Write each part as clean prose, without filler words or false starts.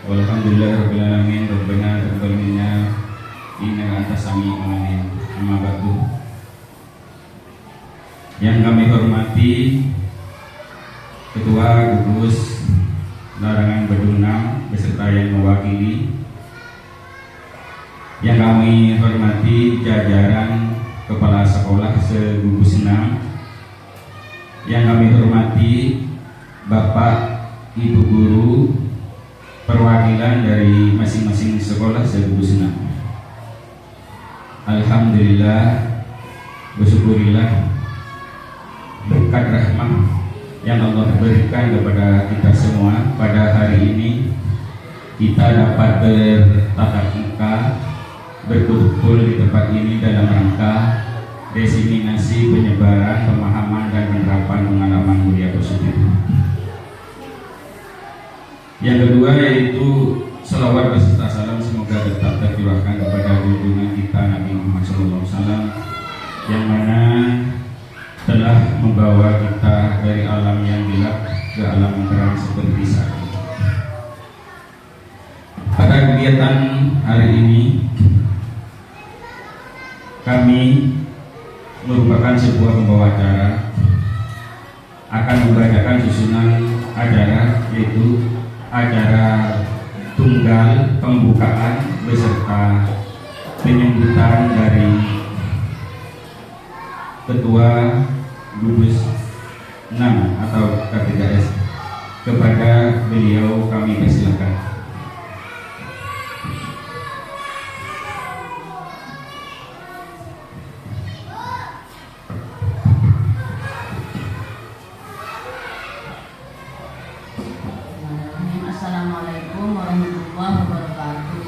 Walhamdulillahirabbil alamin. Rabbana taqabbal minna innaka antas samiul alim. Amma ba'du. Yang kami hormati Ketua Gugus Larangan Badung 6 beserta yang mewakili. Yang kami hormati jajaran Kepala Sekolah se-Gugus 6. Yang kami hormati Bapak Ibu Guru perwakilan dari masing-masing sekolah se-Gugus 6. Alhamdulillah, bersyukurillah berkat rahmat yang Allah berikan kepada kita semua. Pada hari ini kita dapat bertatap muka, berkumpul di tempat ini dalam rangka diseminasi penyebaran pemahaman dan penerapan pengalaman mulia positif. Yang kedua yaitu selawat beserta salam semoga tetap tercurahkan kepada junjungan kita Nabi Muhammad SAW yang mana telah membawa kita dari alam yang gelap ke alam yang terang seperti saat ini. Pada kegiatan hari ini kami merupakan sebuah pembawa acara akan membacakan susunan acara, yaitu acara tunggal pembukaan beserta penyambutan dari Ketua Gugus 6 atau K3S. Kepada beliau kami persilakan. Assalamualaikum warahmatullahi wabarakatuh.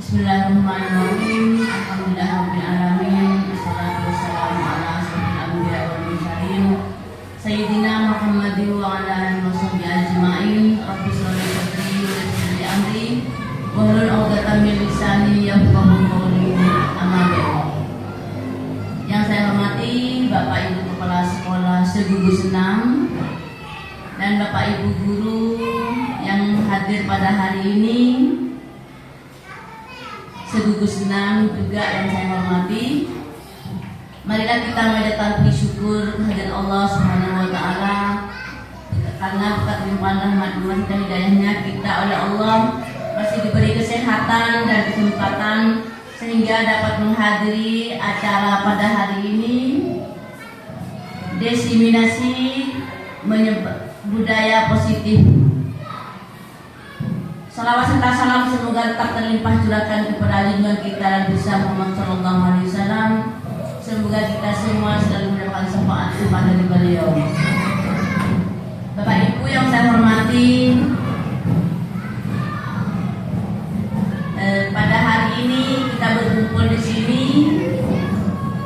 Bismillahirrahmanirrahim. Alhamdulillahirabbil alamin. Wassalatu wassalamu ala asyrofil anbiya'i wal mursalin sayyidina Muhammadin wa ala alihi washabbihi ajmain. Rabbi shrah li sadri wa yassir li amri wahlul 'uqdatam min lisani yafqahu qawli. Amma ba'du. Yang saya hormati Bapak Ibu Kepala Sekolah se-Gugus 6 dan Bapak Ibu Guru yang hadir pada hari ini, se-Gugus 6 juga yang saya hormati. Marilah kita mengucapkan puji syukur kehadirat Allah Subhanahu wa taala karena berkat limpahan rahmat dan hidayahnya kita oleh Allah masih diberi kesehatan dan kesempatan sehingga dapat menghadiri acara pada hari ini, diseminasi budaya positif. Salawat serta salam semoga tetap terlimpah curahkan kepada junjungan kita dan besar Muhammad Sallallahu Alaihi Wasallam. Semoga kita semua selalu mendapatkan syafaat dari beliau. Bapak Ibu yang saya hormati, pada hari ini kita berkumpul di sini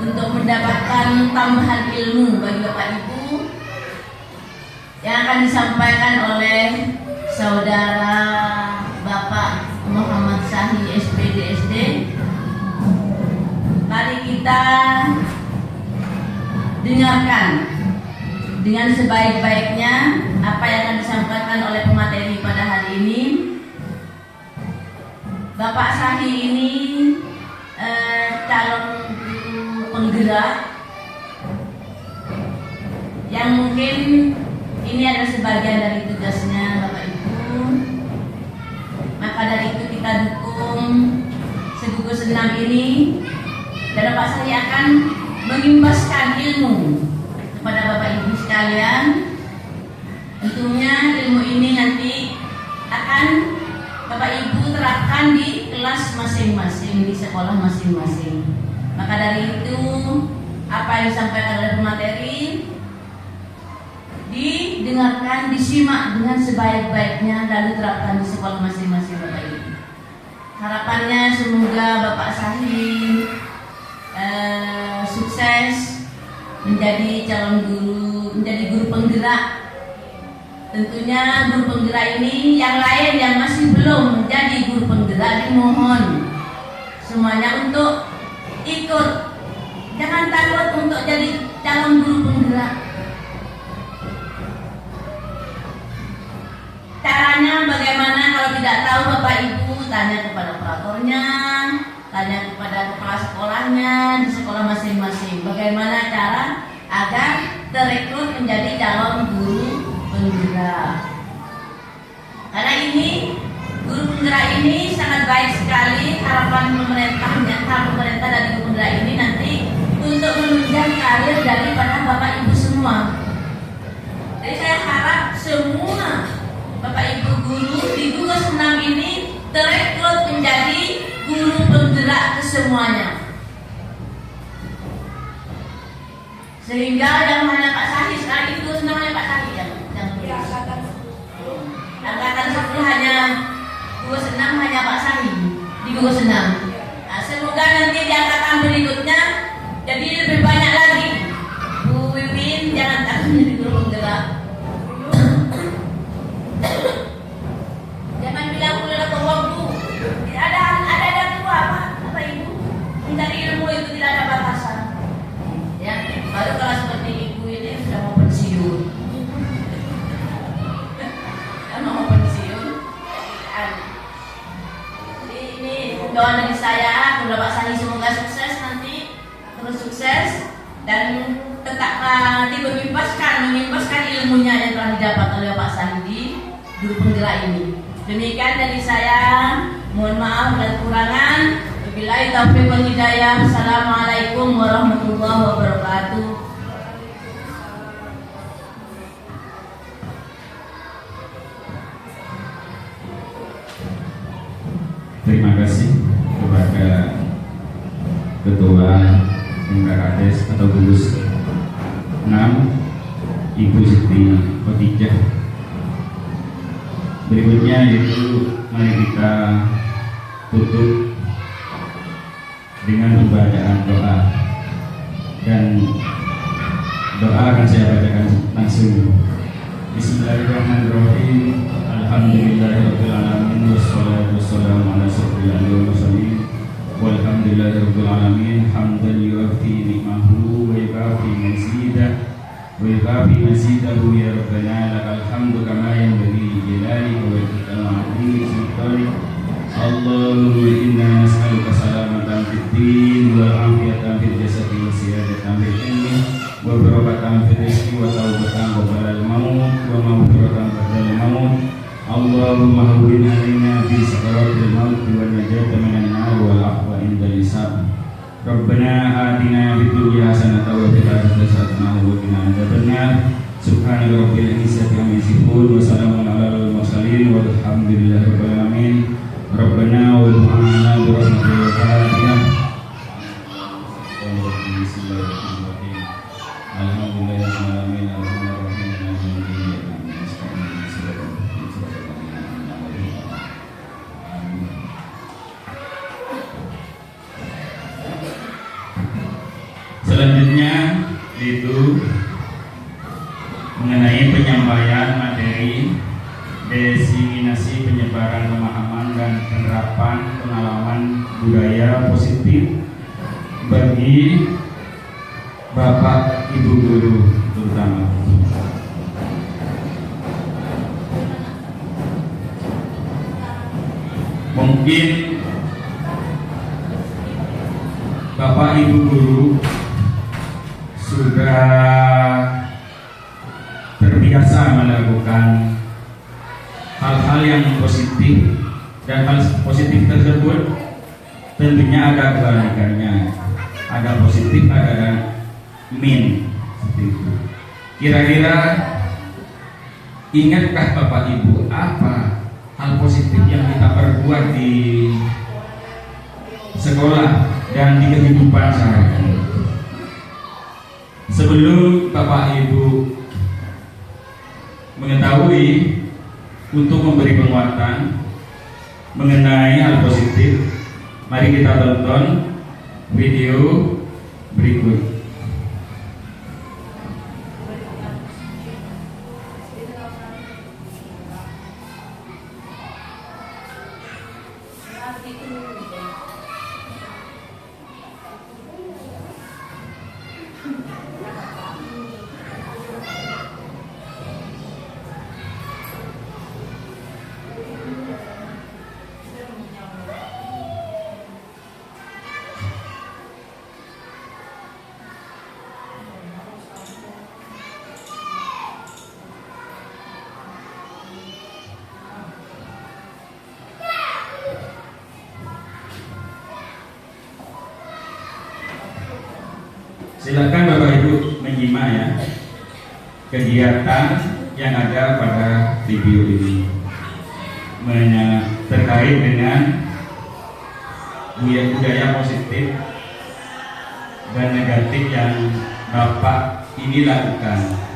untuk mendapatkan tambahan ilmu bagi Bapak Ibu yang akan disampaikan oleh saudara Bapak Muhammad Syahi SPDSD. Mari kita dengarkan dengan sebaik-baiknya apa yang akan disampaikan oleh pemateri pada hari ini. Bapak Syahi ini calon guru penggerak yang mungkin ini adalah sebagian dari tugasnya Bapak Ibu. Maka dari itu kita dukung se-Gugus 6 ini, dan Bapak Syahi akan mengimbaskan ilmu kepada Bapak Ibu sekalian. Tentunya ilmu ini nanti akan Bapak Ibu terapkan di kelas masing-masing, di sekolah masing-masing. Maka dari itu apa yang disampaikan oleh pemateri didengarkan, disimak dengan sebaik-baiknya, lalu terapkan di sekolah masing-masing Bapak Ibu. Harapannya semoga Bapak Syahi sukses menjadi calon guru, menjadi guru penggerak. Tentunya guru penggerak ini yang lain yang masih belum menjadi guru penggerak dimohon semuanya untuk ikut. Jangan takut untuk jadi calon guru penggerak. bagaimana kalau tidak tahu Bapak Ibu, tanya kepada operatornya, tanya kepada kepala sekolahnya di sekolah masing-masing. Bagaimana cara agar terekrut menjadi calon guru penggerak. Karena ini guru penggerak ini sangat baik sekali. Harapan pemerintah dan guru penggerak ini nanti untuk menunjang karir daripada Bapak Ibu semua. Jadi saya harap semua Bapak Ibu guru di gugus 6 ini terekrut menjadi guru penggerak kesemuanya. Sehingga yang hanya Pak Sahih sekarang itu gugus 6 hanya Pak Sahih yang angkatan 10 hanya gugus 6 hanya Pak Sahih di gugus 6. Nah, semoga nanti di angkatan berikutnya jadi lebih banyak lagi. Bu Wiwin jangan takut menjadi guru penggerak. Jangan bilang udah kebong Bu. Tidak ada dua apa Ibu. Mencari ilmu itu tidak ada batasan. Ya, baru kalau seperti Ibu ini sudah mau pensiun. Kan mau pensiun. Ini doa dari saya, kepada Pak Sani semoga sukses nanti, terus sukses dan tetap mengimpaskan ilmunya yang telah didapat oleh Pak Sandi guru penggerak ini. Demikian dari saya, mohon maaf dan kurangan. Wabillahi taufiq wal hidayah. Assalamualaikum warahmatullahi wabarakatuh. Terima kasih kepada Ketua MKKDes atau gugus 6 Ibu Siti Khotijah. Berikutnya yaitu mari kita tutup dengan pembacaan doa, dan doa akan saya bacakan langsung. Bismillahirrahmanirrahim. Alhamdulillahirabbil alamin wassalatu wassalamu ala sayyidil mursalin walhamdulillahirabbil alamin hamdan yu'affi ni'mahu wa yukafi mazidah wa yukafi mazidahu ya rabbana lakal hamdu kama yanbaghi li jalalika wa ikramika sultanik. Allahumma inna nas'aluka salamatan fid din wal afiyatan fil jasadi wa siyadatan fil ilmi wa barakatan fil rizqi wa taubatan qabla al maut wa maghfiratan ba'da al maut. Allahumma hawwin 'alaina fi sakaratil maut wa najata minan nar wal afwa inda hisab. Rabbana atina fid dunya hasanatan wa fil akhirati hasanatan wa qina adzabannar. Subhana rabbil izzati amma yasifun wa salamun alal mursalin walhamdulillahi rabbil alamin. Rabbana wa du'ana bi rahmatil fatihah. Bismillahirrahmanirrahim. Alhamdulillahirabbil alamin arrahmanirrahim maliki yaumiddin. Selanjutnya itu mengenai penyampaian materi diseminasi penyebaran pemahaman dan penerapan pengalaman budaya positif bagi Bapak Ibu guru terutama. Mungkin Bapak Ibu guru sudah terbiasa melakukan hal-hal yang positif, dan hal positif tersebut tentunya ada kebalikannya, ada positif, ada min, seperti itu. Kira-kira ingatkah Bapak Ibu apa hal positif yang kita perbuat di sekolah dan di kehidupan sehari-hari? Sebelum Bapak Ibu mengetahui untuk memberi penguatan mengenai hal positif, mari kita tonton video berikut. Silakan Bapak Ibu menyimak ya kegiatan yang ada pada video ini terkait dengan budaya positif dan negatif yang Bapak ini lakukan.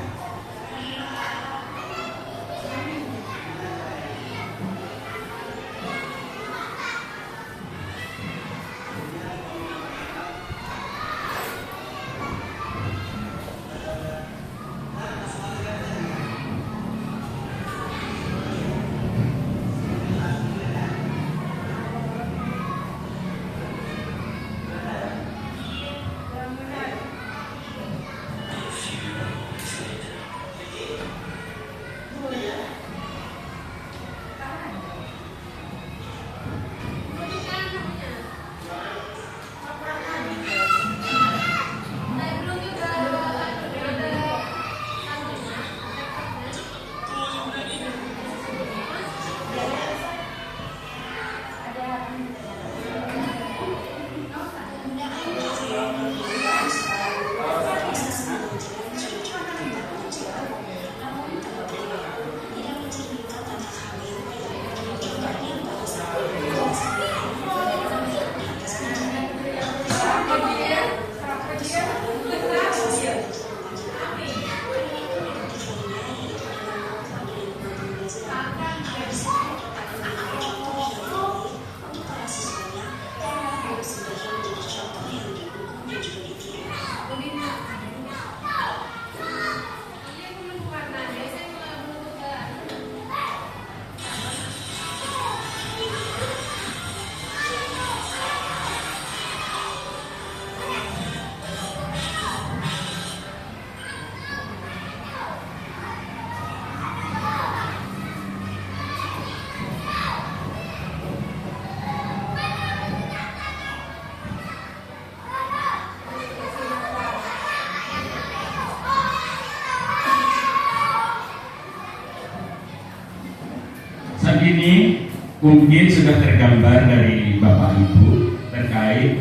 Saat ini mungkin sudah tergambar dari Bapak Ibu terkait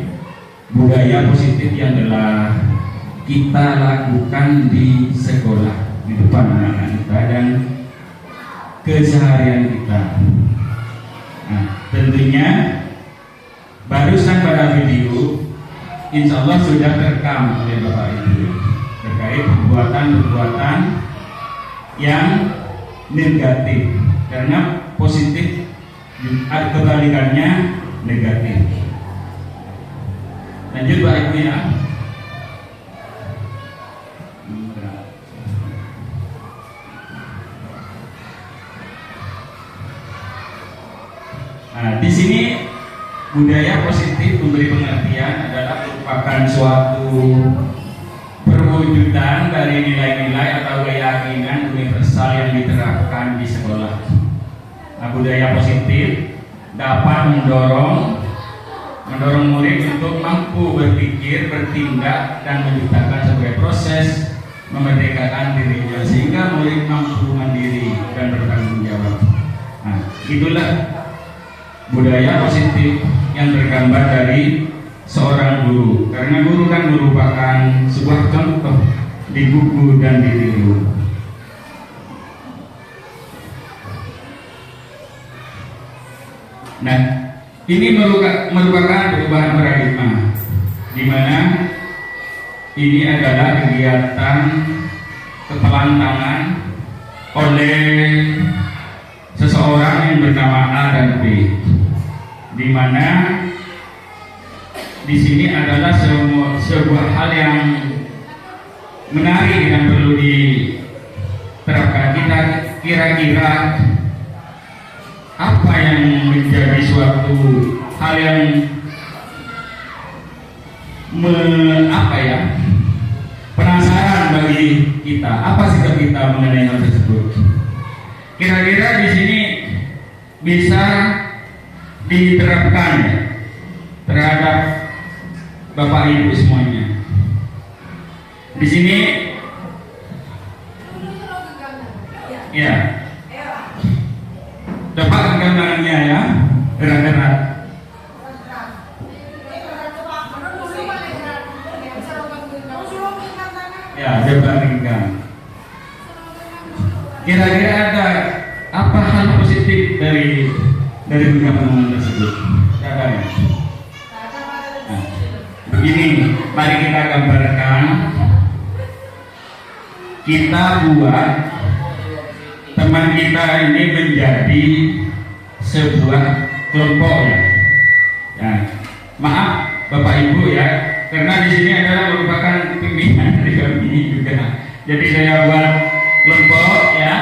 budaya positif yang telah kita lakukan di sekolah, di depan anak-anak kita dan keseharian kita. Nah, tentunya barusan pada video insya Allah sudah terekam oleh Bapak Ibu terkait perbuatan-perbuatan yang negatif, karena positif kebalikannya negatif. Lanjut Pak Ibu ya. Nah, di sini budaya positif memberi pengertian adalah merupakan suatu perwujudan dari nilai-nilai atau keyakinan universal yang diterapkan di sekolah. Nah, budaya positif dapat mendorong murid untuk mampu berpikir, bertindak, dan menciptakan sebagai proses memerdekakan dirinya sehingga murid mampu mandiri dan bertanggung jawab. Nah, itulah budaya positif yang tergambar dari seorang guru, karena guru kan merupakan sebuah contoh di buku dan di diri. Nah, ini merupakan perubahan paradigma, di mana ini adalah kegiatan kepelantangan oleh seseorang yang bernama A dan B, di mana di sini adalah sebuah hal yang menarik dan perlu diterapkan. Kita kira-kira apa yang menjadi suatu hal yang penasaran bagi kita, apa sikap kita mengenai hal tersebut? Kira-kira di sini bisa diterapkan terhadap Bapak Ibu semuanya. Di sini ya, dapat gambarannya ya, gerak-gerak. Kira-kira ada apa hal positif dari ungkapan tersebut? Ada ya? Nah, begini, mari kita gambarkan. Kita buat teman kita ini menjadi sebuah kelompok ya. Ya, maaf Bapak Ibu ya, karena di sini adalah merupakan pimpinan dari kami juga. Jadi saya buat kelompok ya,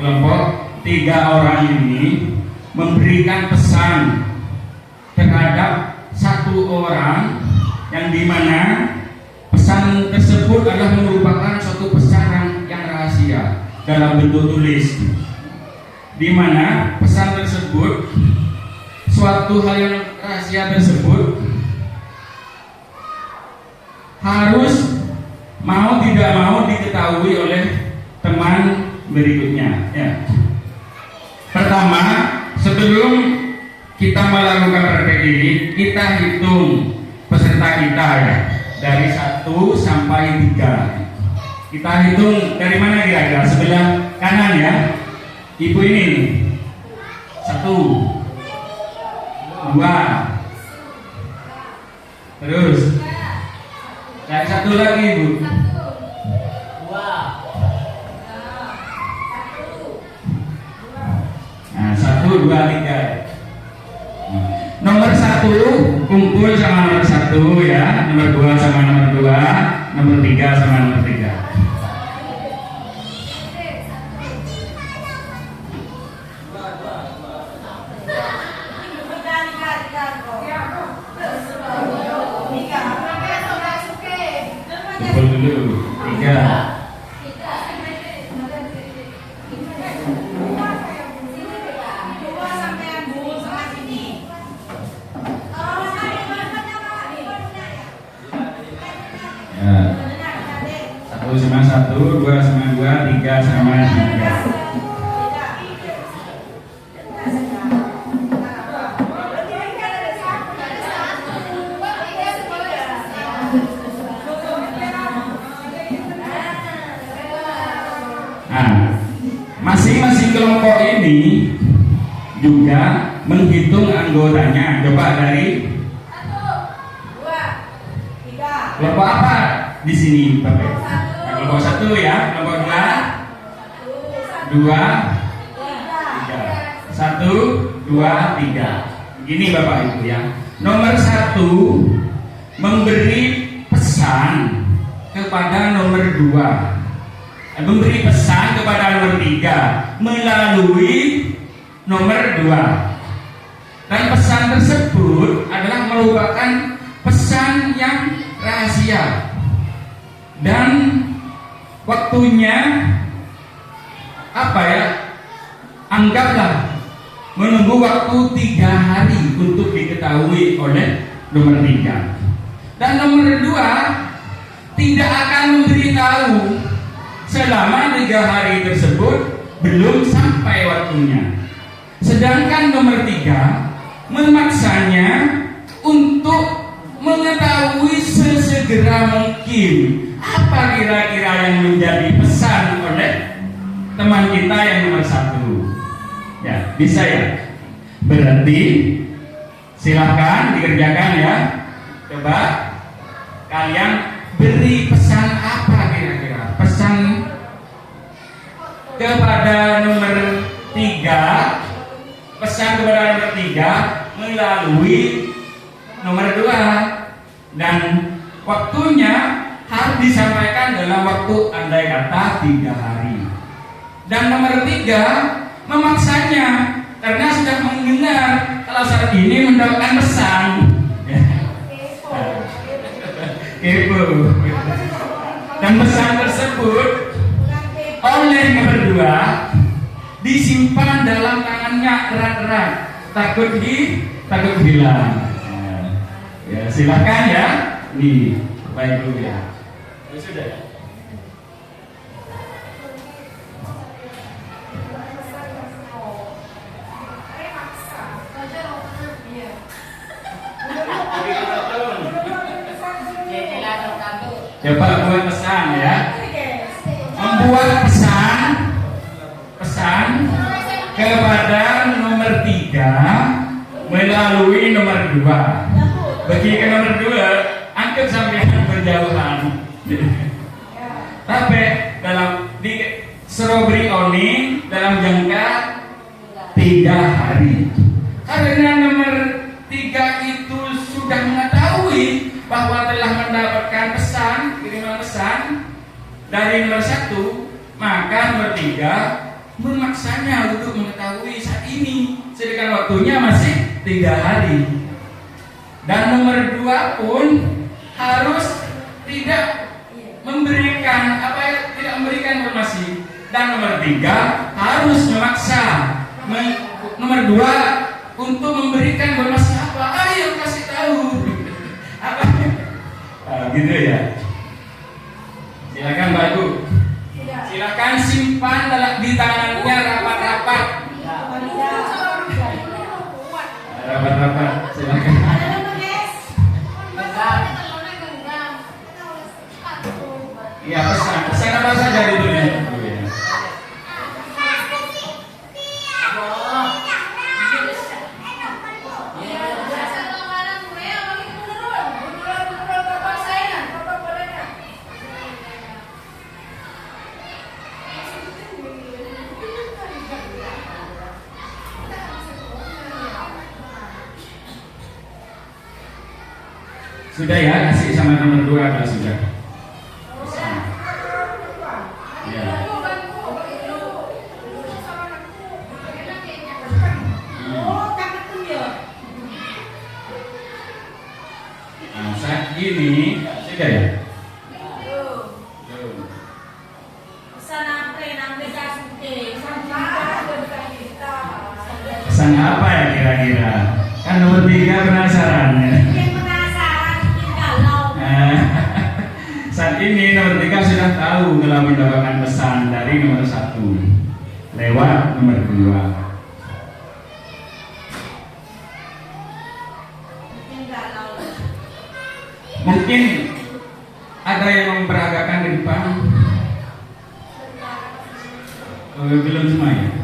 kelompok 3 orang ini memberikan pesan terhadap 1 orang yang dimana pesan tersebut adalah merupakan suatu pesan yang rahasia dalam bentuk tulis, dimana pesan tersebut, suatu hal yang rahasia tersebut harus mau tidak mau diketahui oleh teman berikutnya ya. Pertama, sebelum kita melakukan praktek ini, kita hitung peserta kita ya, dari 1 sampai 3. Kita hitung dari mana kira-kira? Sebelah kanan ya, ibu ini 1, 2, terus dari 1 lagi ibu, 2. Nah 1, 2, 3. Nomor 1 kumpul sama nomor 1 ya, nomor 2 sama nomor 2, nomor 3 sama nomor 3. Kumpul dulu 3. Satu sama 1, 2 sama 2, 3 sama 3. Nah, masing-masing kelompok ini juga menghitung anggotanya. Coba dari 1, 2, 3. kelompok apa di sini, Bapak? Kelompok 1 ya, kelompok 2, 2, 3. 1, 2, 3. Gini Bapak Ibu ya. Nomor 1 memberi pesan kepada nomor 2. Memberi pesan kepada nomor 3 melalui nomor 2. Dan pesan tersebut adalah merupakan pesan yang rahasia. Dan waktunya apa ya? Anggaplah menunggu waktu 3 hari untuk diketahui oleh nomor 3. Dan nomor 2 tidak akan memberitahu selama 3 hari tersebut belum sampai waktunya. Sedangkan nomor 3 memaksanya untuk mengetahui sesegera mungkin apa kira-kira yang menjadi pesan oleh teman kita yang nomor 1. Ya, bisa ya? Berarti silahkan dikerjakan ya. Coba kalian beri pesan apa kira-kira? Pesan kepada nomor 3, pesan kepada nomor 3 melalui nomor 2, dan waktunya harus disampaikan dalam waktu andai kata 3 hari. Dan nomor 3 memaksanya karena sudah mendengar kalau saat ini mendapatkan pesan. Kepo. Dan pesan tersebut oleh nomor 2 disimpan dalam tangannya erat-erat, takut hilang. Ya, silakan ya. Nih, baik dulu ya. Sudah ya? Coba buat pesan ya. Membuat pesan kepada nomor 3 melalui nomor 2. Bagi ke nomor 2, anggap sampean berjauhan. Tapi dalam di strawberry oni dalam jangka 3 hari. Karena nomor 3 itu sudah mengetahui bahwa telah mendapatkan kiriman pesan dari nomor 1, maka nomor 3 memaksanya untuk mengetahui saat ini, sedangkan waktunya masih 3 hari. Dan nomor 2 pun harus tidak memberikan tidak memberikan informasi. Dan nomor 3 harus memaksa nomor 2 untuk memberikan informasi apa? Ayo kasih tahu. Apa? Gitu ya. Silakan Pak Ibu. Silakan simpan di tangannya rapat-rapat. Rapat-rapat. Silakan. Iya, pesan apa saja itu ya. Sudah ya, kasih sama nomor 2 kalau sudah. Ya. Nah, saat ini sudah ya. Pesan apa ya kira-kira? Kan nomor 3 penasaran ya. Saat ini nomor 3 sudah tahu telah mendapatkan pesan dari nomor 1 lewat nomor 2. Mungkin ada yang memperagakan di depan. Belum semua ya.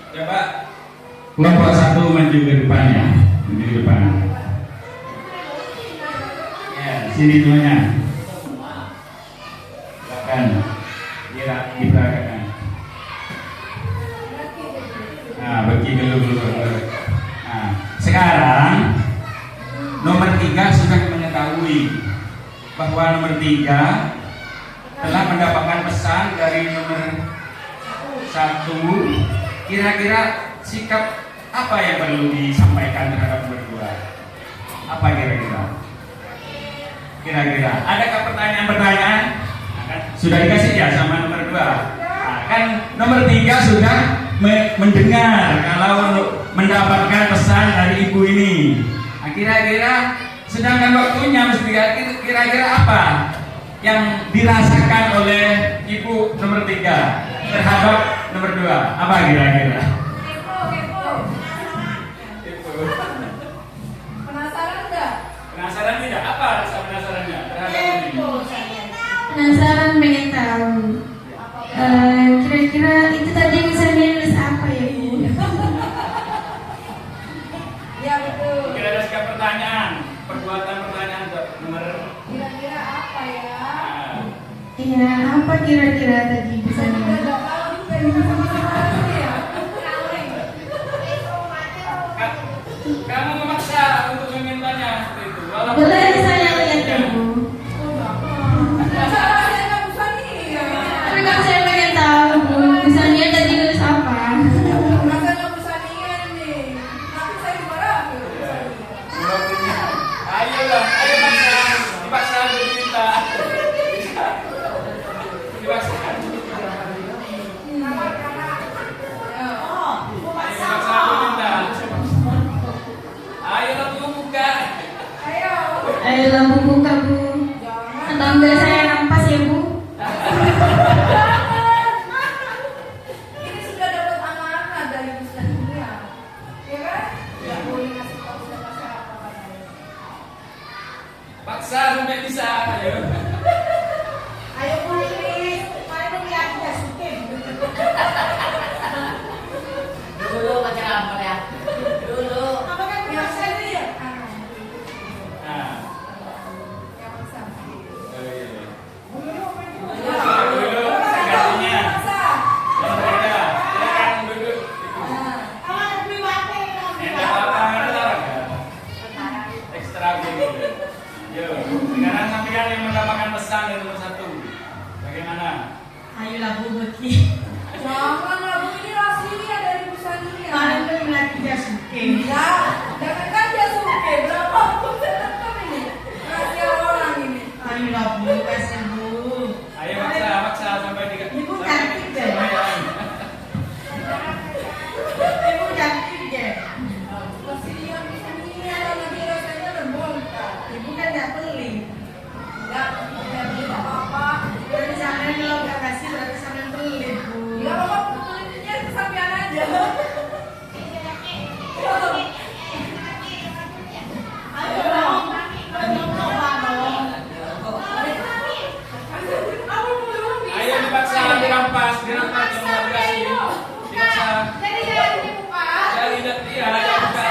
Coba kelompok 1 maju ke depan ya, maju ke depan. Ya, sini semuanya. Silakan, diperagakan. Nah, bagi dulu. Nah, sekarang nomor 3 sudah mengetahui bahwa nomor 3 telah mendapatkan pesan dari nomor 1. Kira-kira sikap apa yang perlu disampaikan terhadap nomor 2? Apa kira-kira? Kira-kira adakah pertanyaan-pertanyaan? Sudah dikasih ya sama nomor 2. Nah, kan nomor 3 sudah mendengar kalau mendapatkan pesan dari ibu ini. Nah, kira-kira sedangkan waktunya mesti kira-kira apa yang dirasakan oleh ibu nomor 3 terhadap nomor 2? Apa kira-kira? Penasaran enggak? Penasaran tidak? Apa rasa penasarannya terhadap ini? Penasaran, pengen tahu. Kira-kira itu tadi misalnya nulis apa ya, Bu? Ya betul. Mungkin ada sikap pertanyaan, perbuatan pertanyaan nomor. Kira-kira apa ya? Iya, apa kira-kira tadi bisa Saya nulis? nggak tahu juga ini sama-sama ya. Kamu memaksa untuk memintanya seperti itu. Boleh saya lihat ya, Bu? Saya nggak bisa nih. Tapi kan saya pengen tahu, Bu. Misalnya tadi nulis apa? Masa nggak bisa niat nih. Nanti saya marah. Ayolah, ayo dipaksa untuk minta. Dipaksa. Suki. Janganlah Bu, ini rahasia dari Bu Sania. Kalian tuh lagi dia Suki. Ya, jangankan dia suke, berapa pun tetap ini. Rahasia orang ini. Ayolah Bu, kasih Bu. Ayo maksa sampai tiga. Ibu cantik deh. Ibu cantik deh. Kasihan Bu Sania, lagi rasanya terbongkar. Ibu kan nggak pelit. Enggak, tidak apa-apa. Berarti sampean kalau nggak kasih berarti sampean pelit Bu. Ya apa-apa, pelitnya kesampaian aja. Ayo dong. Coba dong. Ayo dipaksa, dirampas yang mau dikasih. Dipaksa. Jadi jangan dibuka. Jadi iya, buka.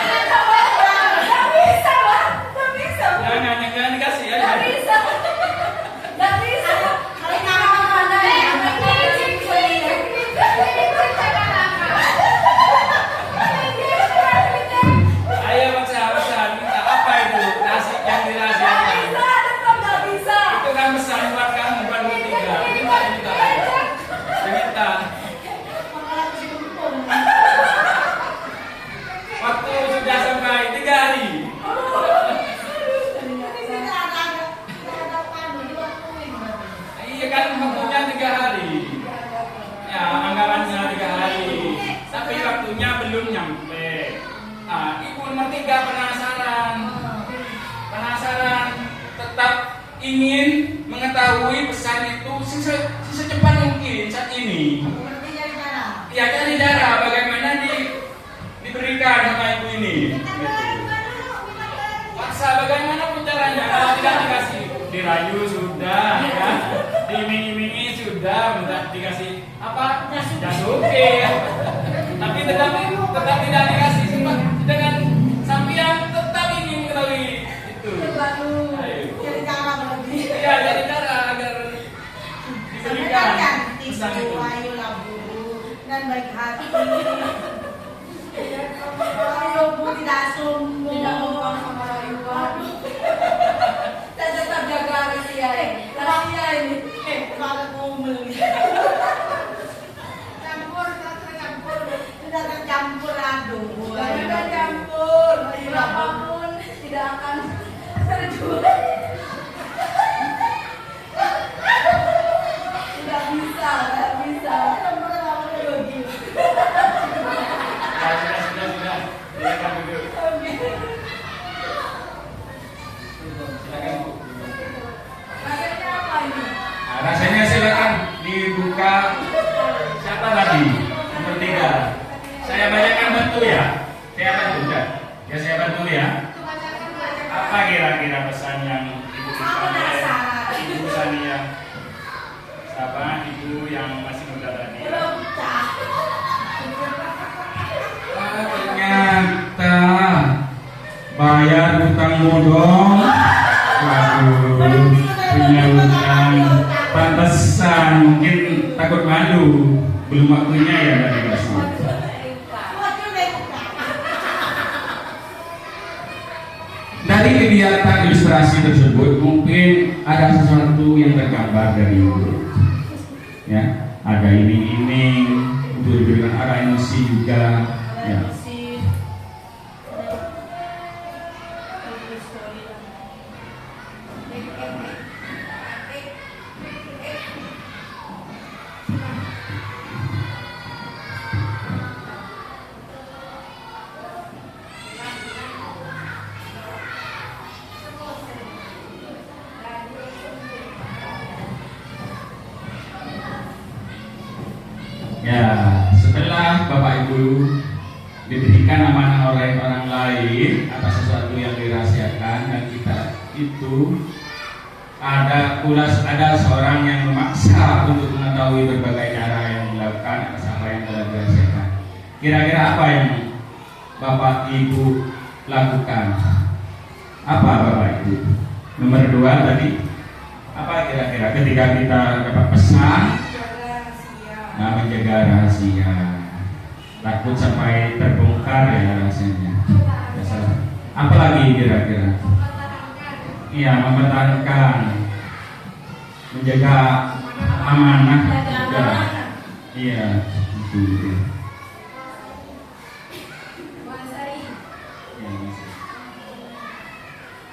Nggak bisa, Bang. Nggak bisa. Jangan dikasih ya. Nggak bisa. Nggak bisa. Kalian nggak mana ya? Ayo maksa, minta apa itu? Nasi yang dirahasiakan. Nggak bisa. Itu kan pesan buat kamu, buat bertiga. Minta. Minta. Waktu sudah sampai 3 hari. Iya kan waktunya 3 hari. Ya anggarannya 3 hari. Tapi waktunya belum nyampe. Nah, Ibu nomor 3 penasaran, tetap ingin mengetahui pesan itu secepat mungkin saat ini. Ya cari cara bagaimana diberikan sama ibu ini. Paksa bagaimana pun caranya. Kalau tidak dikasih, dirayu sudah, ya. Diiming-imingi sudah, minta dikasih apa? Jasuke. Tapi tetap tidak dikasih dengan sampian tetap ingin mengetahui itu. Ayo. Iya, jadi cara agar diberikan pesan itu. Ayolah Bu, dan baik hati. Ayo Bu, tidak sombong. Tidak ngomong sama rayuan. Saya tetap jaga rahasia ini. Rahasia ini. Kalau ngomel. Campur. Sudah tercampur aduk. Jangan campur. Berapapun tidak akan terjual. Tidak bisa. Sudah. Silakan duduk. Silakan Bu. Rasanya apa ini? Nah, rasanya silakan dibuka. Siapa lagi? Nomor 3. Saya bacakan bantu ya. Saya bantu ya. Ya saya bantu ya. Apa kira-kira pesan yang Ibu berikan oleh Ibu Sania? Siapa Ibu yang masih muda tadi? Ternyata bayar utang bodong. Waduh, punya utang. Pantesan mungkin takut malu. Belum waktunya ya tadi kasih. Dari kegiatan ilustrasi tersebut mungkin ada sesuatu yang tergambar dari Ibu. Ya, ada iming-iming untuk diberikan arah emosi juga. Ya. Ya, setelah Bapak Ibu diberikan amanah oleh orang lain atas sesuatu yang dirahasiakan dan kita itu ada seorang yang memaksa untuk mengetahui berbagai cara yang dilakukan atas apa yang telah dirahasiakan. Kira-kira apa yang Bapak Ibu lakukan? Apa Bapak Ibu? Nomor 2 tadi apa kira-kira ketika kita dapat pesan? Nah, menjaga rahasia, takut sampai terbongkar ya rahasianya. Apalagi kira-kira? Iya, mempertahankan, menjaga amanah juga. Iya, itu ya.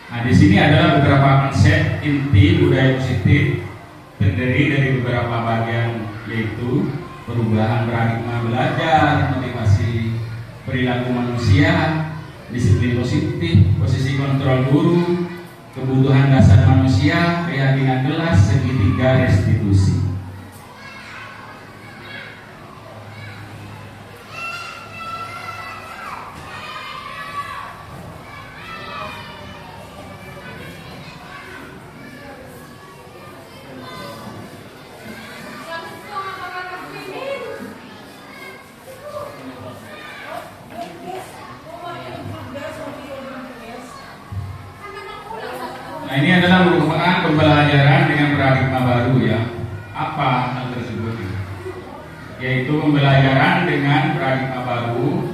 Nah, di sini adalah beberapa konsep inti budaya positif terdiri dari beberapa bagian, yaitu perubahan paradigma belajar, motivasi perilaku manusia, disiplin positif, posisi kontrol guru, kebutuhan dasar manusia, keyakinan kelas, segitiga restitusi. Nah, ini adalah merupakan pembelajaran dengan paradigma baru ya. Apa hal tersebut? Yaitu pembelajaran dengan paradigma baru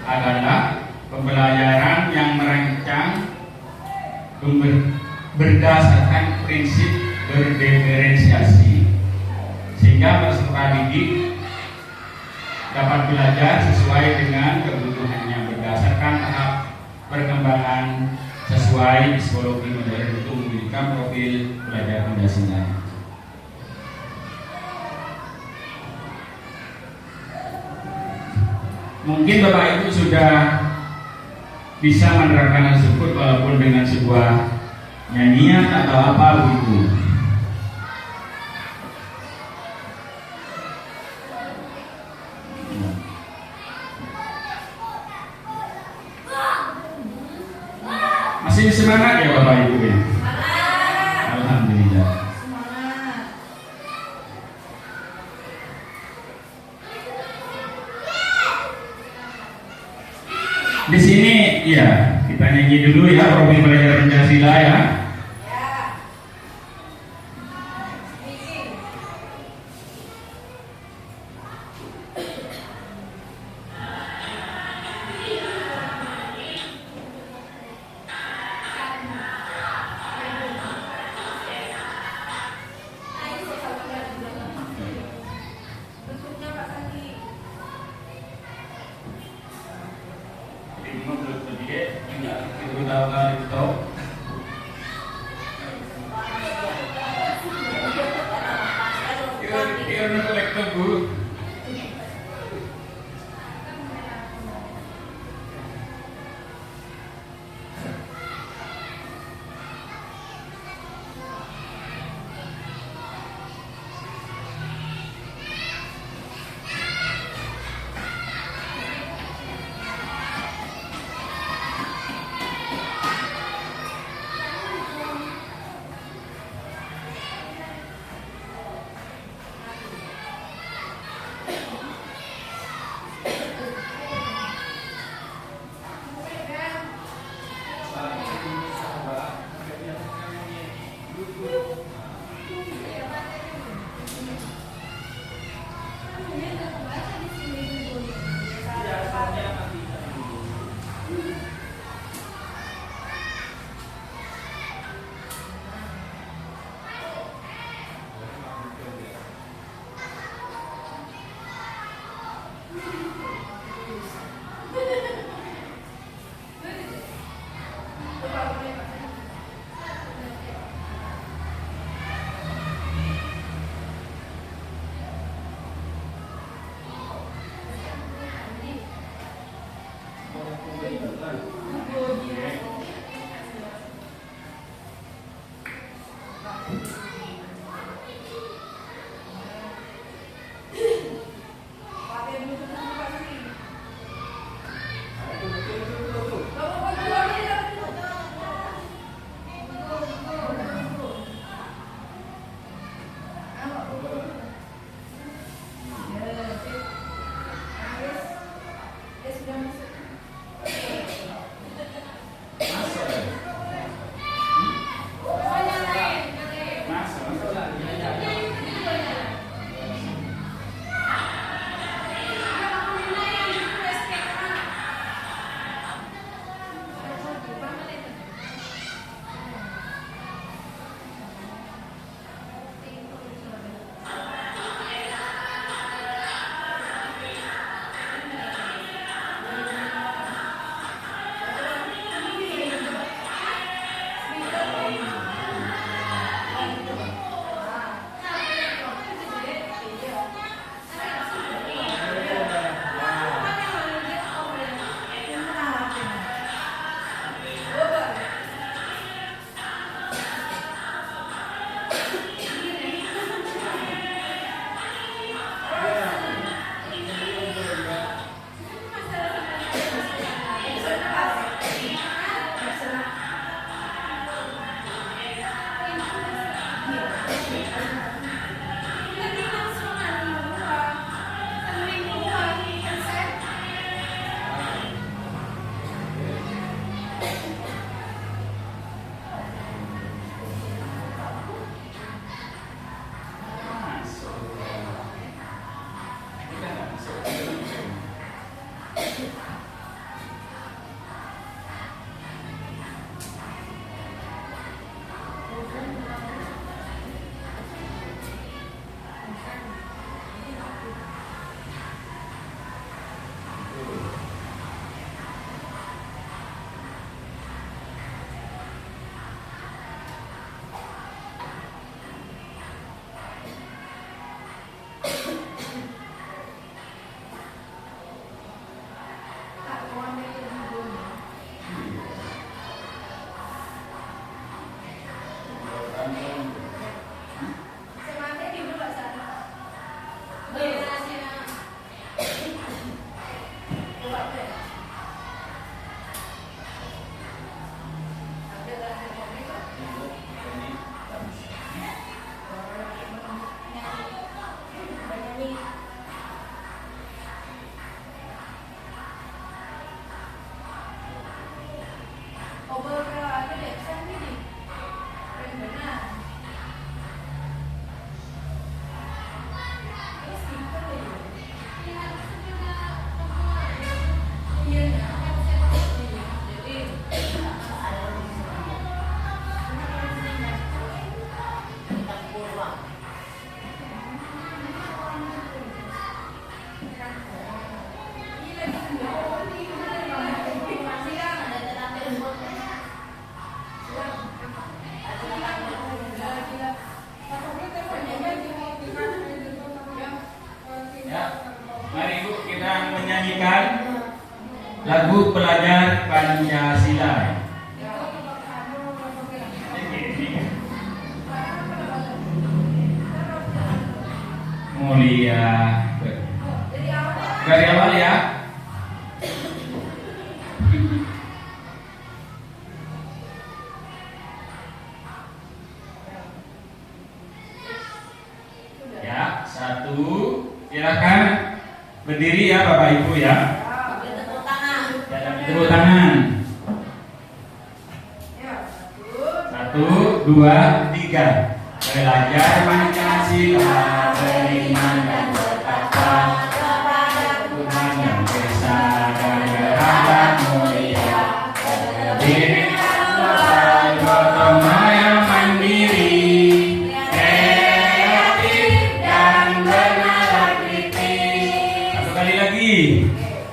adalah pembelajaran yang merancang berdasarkan prinsip berdiferensiasi, sehingga peserta didik dapat belajar sesuai dengan kebutuhannya berdasarkan tahap perkembangan sesuai psikologi modern untuk memberikan profil belajar fondasinya. Mungkin Bapak Ibu sudah bisa menerapkan hal tersebut walaupun dengan sebuah nyanyian atau apa begitu. Masih semangat ya Bapak Ibu ya? Alhamdulillah. Di sini ya kita nyanyi dulu ya profil belajar Pancasila ya. Ya, mari Bu kita menyanyikan lagu pelajar Pancasila. Mulia dari awal ya. Ya, satu. Silakan berdiri ya Bapak Ibu ya. Tepuk tangan. Satu, dua, tiga. Belajar Pancasila, beriman dan bertakwa kepada Tuhan Yang Esa dan berakhlak mulia, berdiri gotong royong mandiri, kreatif dan bernalar kritis. Satu kali lagi.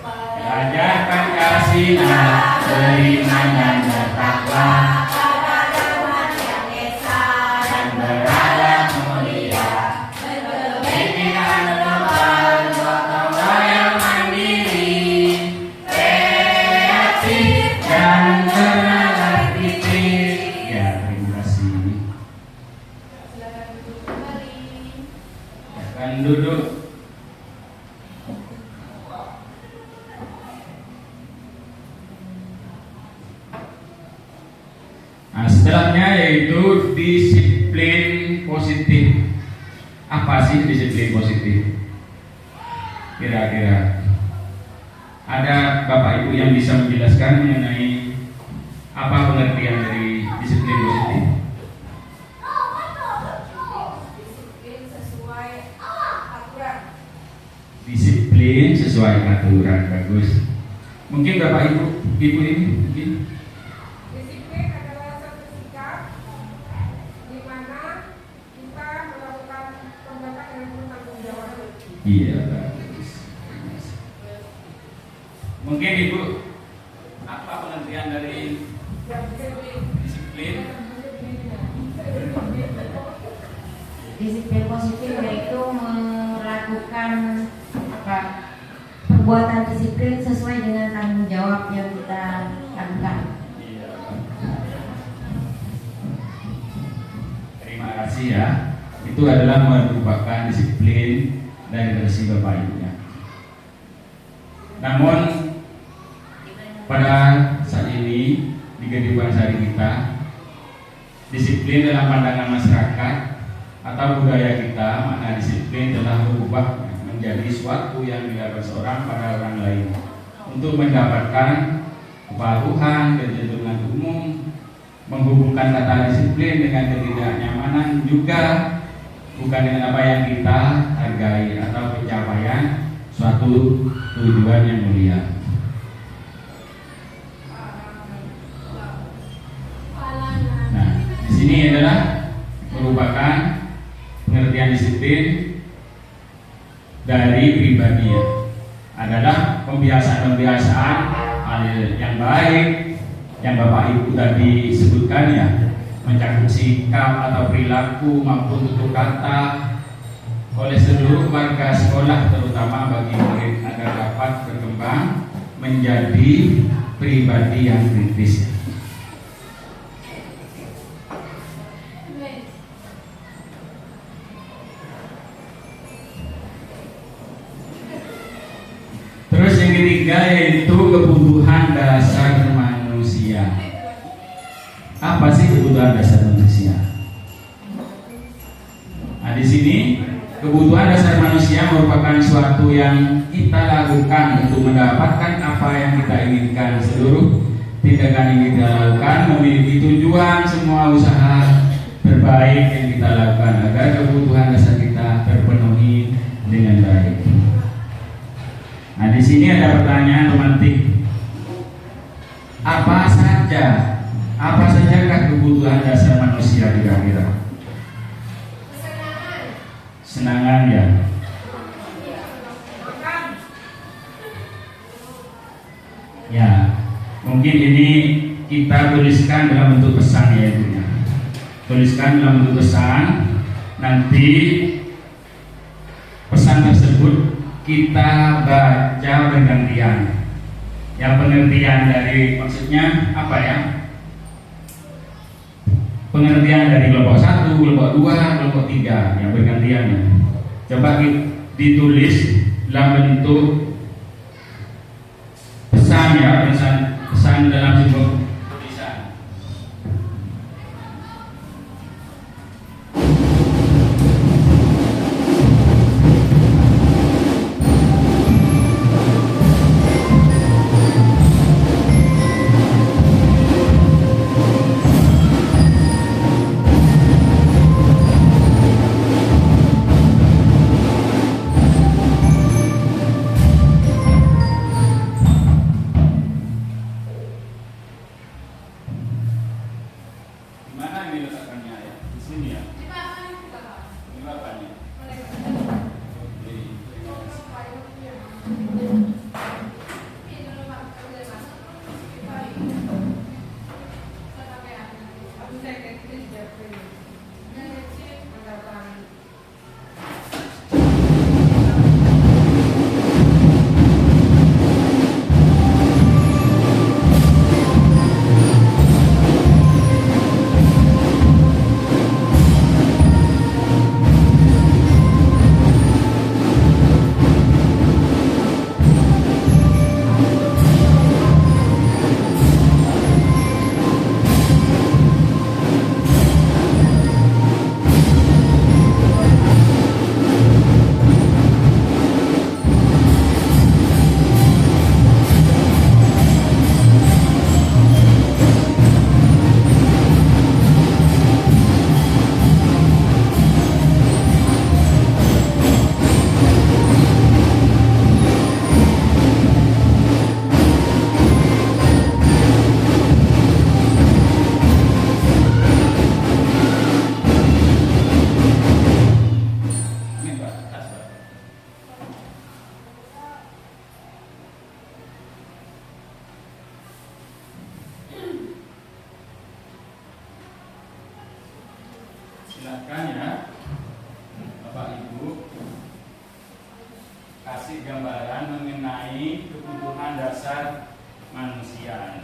Belajar Pancasila, beriman dan bertakwa kepada Tuhan Yang Esa dan berakhlak mulia, berpemikiran global, gotong royong mandiri, kreatif dan bernalar kritis. Ya, terima kasih. Silakan duduk. Nah, setelahnya yaitu disiplin positif. Apa sih disiplin positif? Kira-kira ada Bapak Ibu yang bisa menjelaskan mengenai apa pengertian dari disiplin positif? Disiplin sesuai aturan. Disiplin sesuai aturan, bagus. Mungkin Bapak Ibu ini mungkin. Disiplin adalah satu sikap di mana kita melakukan tindakan yang penuh tanggung jawab. Iya, bagus. Mungkin Ibu apa pengertian dari disiplin? Disiplin positif yaitu melakukan perbuatan disiplin sesuai dengan tanggung jawab yang kita lakukan. Iya. Terima kasih ya. Itu adalah merupakan disiplin dari versi Bapak Ibunya. Namun pada saat ini di kehidupan sehari kita, disiplin dalam pandangan masyarakat atau budaya kita, makna disiplin telah berubah menjadi suatu yang dilakukan seorang pada orang lain untuk mendapatkan keparuhan, kecenderungan umum, menghubungkan kata disiplin dengan ketidaknyamanan juga bukan dengan apa yang kita hargai atau pencapaian suatu tujuan yang mulia. Nah, di sini adalah merupakan pengertian disiplin dari pribadi ya. Adalah pembiasaan-pembiasaan hal yang baik yang Bapak Ibu tadi sebutkan ya, mencakup sikap atau perilaku maupun tutur kata oleh seluruh warga sekolah, terutama bagi murid agar dapat berkembang menjadi pribadi yang kritis. Terus yang ketiga yaitu kebutuhan dasar manusia. Apa sih kebutuhan dasar manusia? Nah, di sini kebutuhan dasar manusia merupakan suatu yang kita lakukan untuk mendapatkan apa yang kita inginkan. Seluruh tindakan yang kita lakukan memiliki tujuan, semua usaha terbaik yang kita lakukan agar kebutuhan dasar kita terpenuhi dengan baik. Nah, di sini ada pertanyaan pemantik. Apa sajakah kebutuhan dasar manusia kira-kira? Senangan ya. Ya, mungkin ini kita tuliskan dalam bentuk pesan ya Ibu ya. Tuliskan dalam bentuk pesan. Nanti pesan tersebut kita baca bergantian. Yang pengertian dari maksudnya apa ya? Pengertian dari kelompok 1, kelompok 2, kelompok 3 yang bergantian ya. Coba ditulis dalam bentuk pesan ya, pesan dalam sebuah tulisan. Mana ini letakkannya ya? Di sini ya? Di papannya. Oke. Ini Pak, tas Pak. Silakan ya, Bapak Ibu, kasih gambaran mengenai kebutuhan dasar manusia.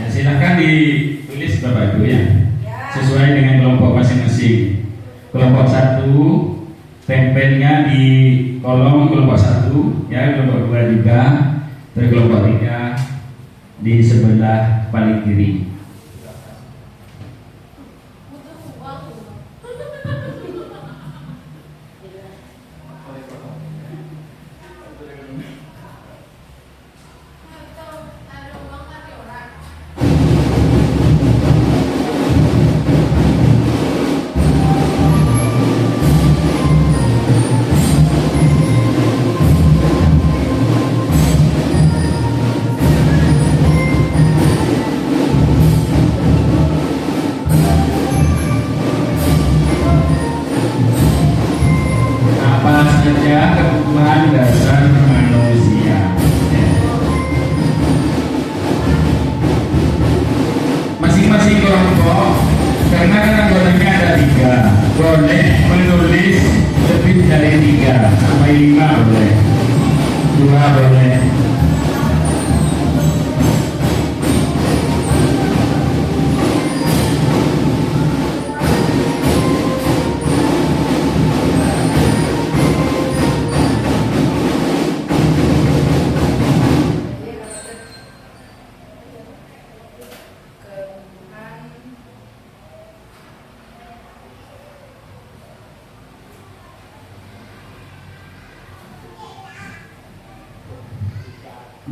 Ya, silakan ditulis Bapak Ibu ya, sesuai dengan kelompok masing-masing. Kelompok 1 tempelnya di kolom kelompok 1 ya, kelompok 2 juga, terus kelompok 3 di sebelah paling kiri. Apa saja kebutuhan dasar manusia? Masing-masing kelompok, karena kan anggotanya ada 3, boleh menulis lebih dari 3 sampai 5 boleh, 2 boleh.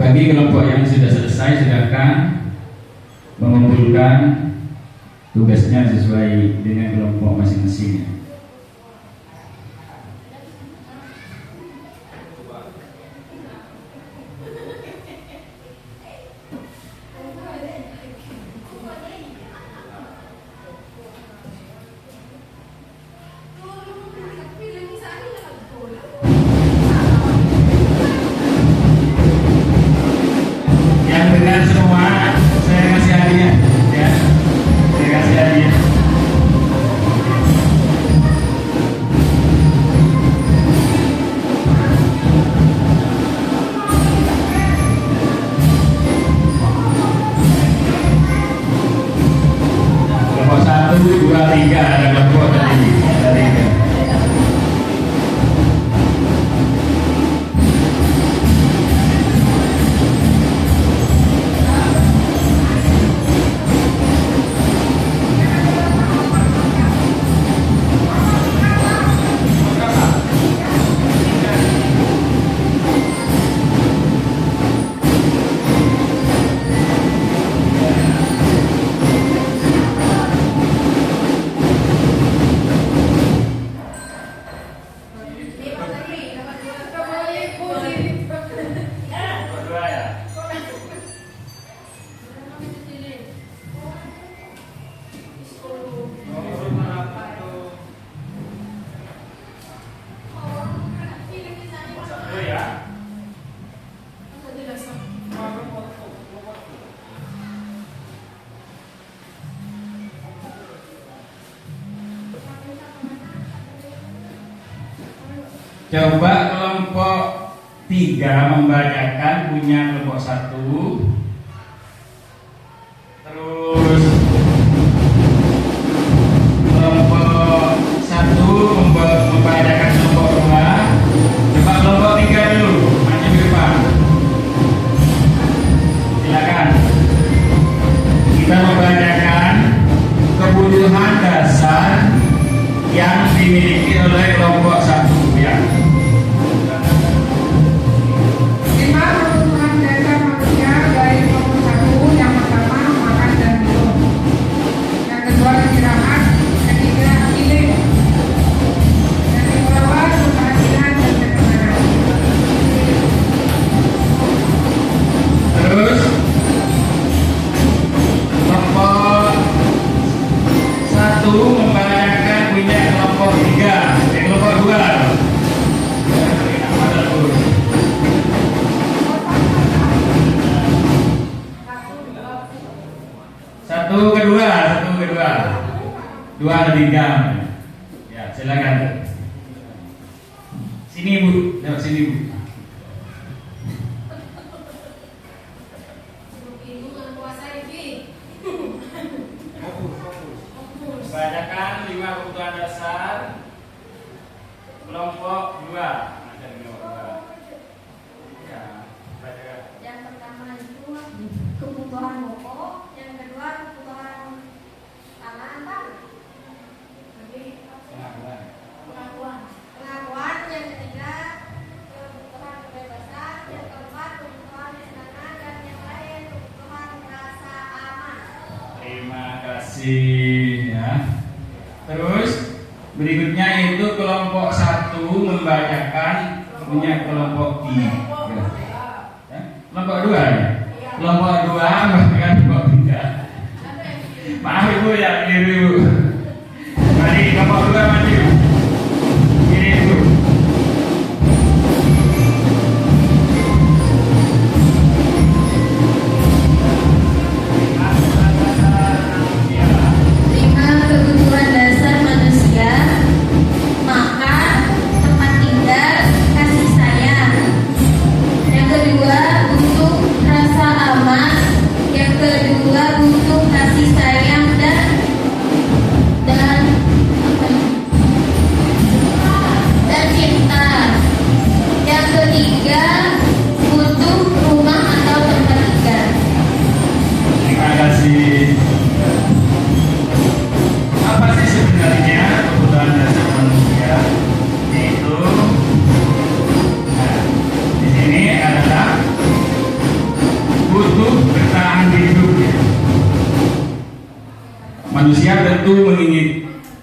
Bagi kelompok yang sudah selesai, silakan mengumpulkan tugasnya sesuai dengan kelompok masing-masing. Yang benar semua, saya kasih hadiah, ya. Saya kasih hadiah. Kelompok 1, 2, 3 ada kelompok tadi. Ada 3. Coba kelompok 3 membacakan punya kelompok 1. Terus kelompok 1 membacakan kelompok 2. Coba kelompok 3 dulu, maju ke depan. Silakan. Kita membacakan kebutuhan dasar yang dimiliki oleh kelompok 1, ya. 5 kebutuhan dasar manusia dari kelompok 1. Yang pertama, makan dan minum. Yang kedua, istirahat. Ketiga, healing. Yang kedua, kebahagiaan dan ketenangan. Terus kelompok 1 membacakan punya kelompok 3, kelompok 2. Satu kedua, 2 ada 3. Ya, silakan. Sini Bu, lewat sini Bu. Bacakan 5 kebutuhan dasar kelompok 2. Ada kelompok 2. Ya, bacakan. Yang pertama itu kebutuhan pokok, yang kedua kebutuhan apa? Pengakuan, yang ketiga kebutuhan kebebasan, yang keempat kebutuhan kesenangan, dan yang lain kebutuhan rasa aman. Terima kasih ya. Terus berikutnya itu kelompok 1 membacakan punya kelompok 3. Ya. Kelompok 2 ya? Kelompok 2 membacakan kelompok 3. Maaf Ibu ya, keliru Ibu. Mari kelompok 2 maju. Ini Ibu. Kebutuhan dasar manusia, makan, tempat tinggal, kasih sayang. Yang kedua, butuh rasa aman. Yang kedua, butuh kasih sayang dan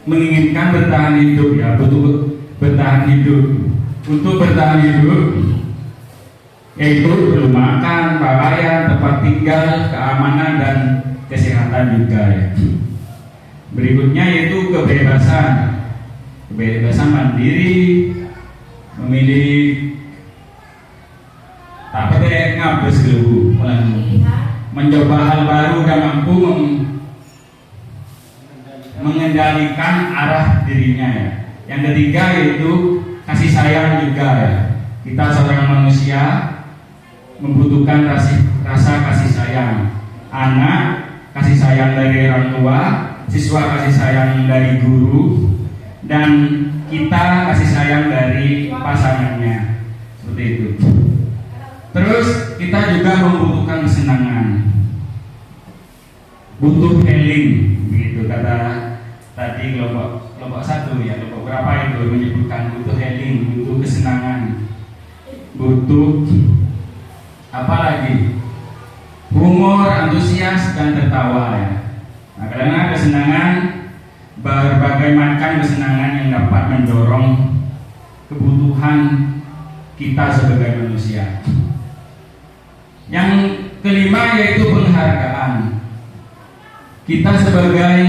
menginginkan bertahan hidup ya, butuh bertahan hidup. Untuk bertahan hidup yaitu perlu makan, pakaian, tempat tinggal, keamanan dan kesehatan juga ya. Berikutnya yaitu kebebasan mandiri, memilih tak pada ngabes dulu, mencoba hal baru dan mampu mengendalikan arah dirinya ya. Yang ketiga yaitu kasih sayang juga ya. Kita seorang manusia membutuhkan rasa kasih sayang. Anak kasih sayang dari orang tua, siswa kasih sayang dari guru, dan kita kasih sayang dari pasangannya. Seperti itu. Terus kita juga membutuhkan kesenangan, butuh healing, begitu kata tadi kelompok satu ya, kelompok berapa itu menyebutkan butuh healing, butuh kesenangan, butuh apa lagi? Humor, antusias dan tertawa ya. Nah, karena kesenangan, berbagai macam kesenangan yang dapat mendorong kebutuhan kita sebagai manusia. Yang kelima yaitu penghargaan. Kita sebagai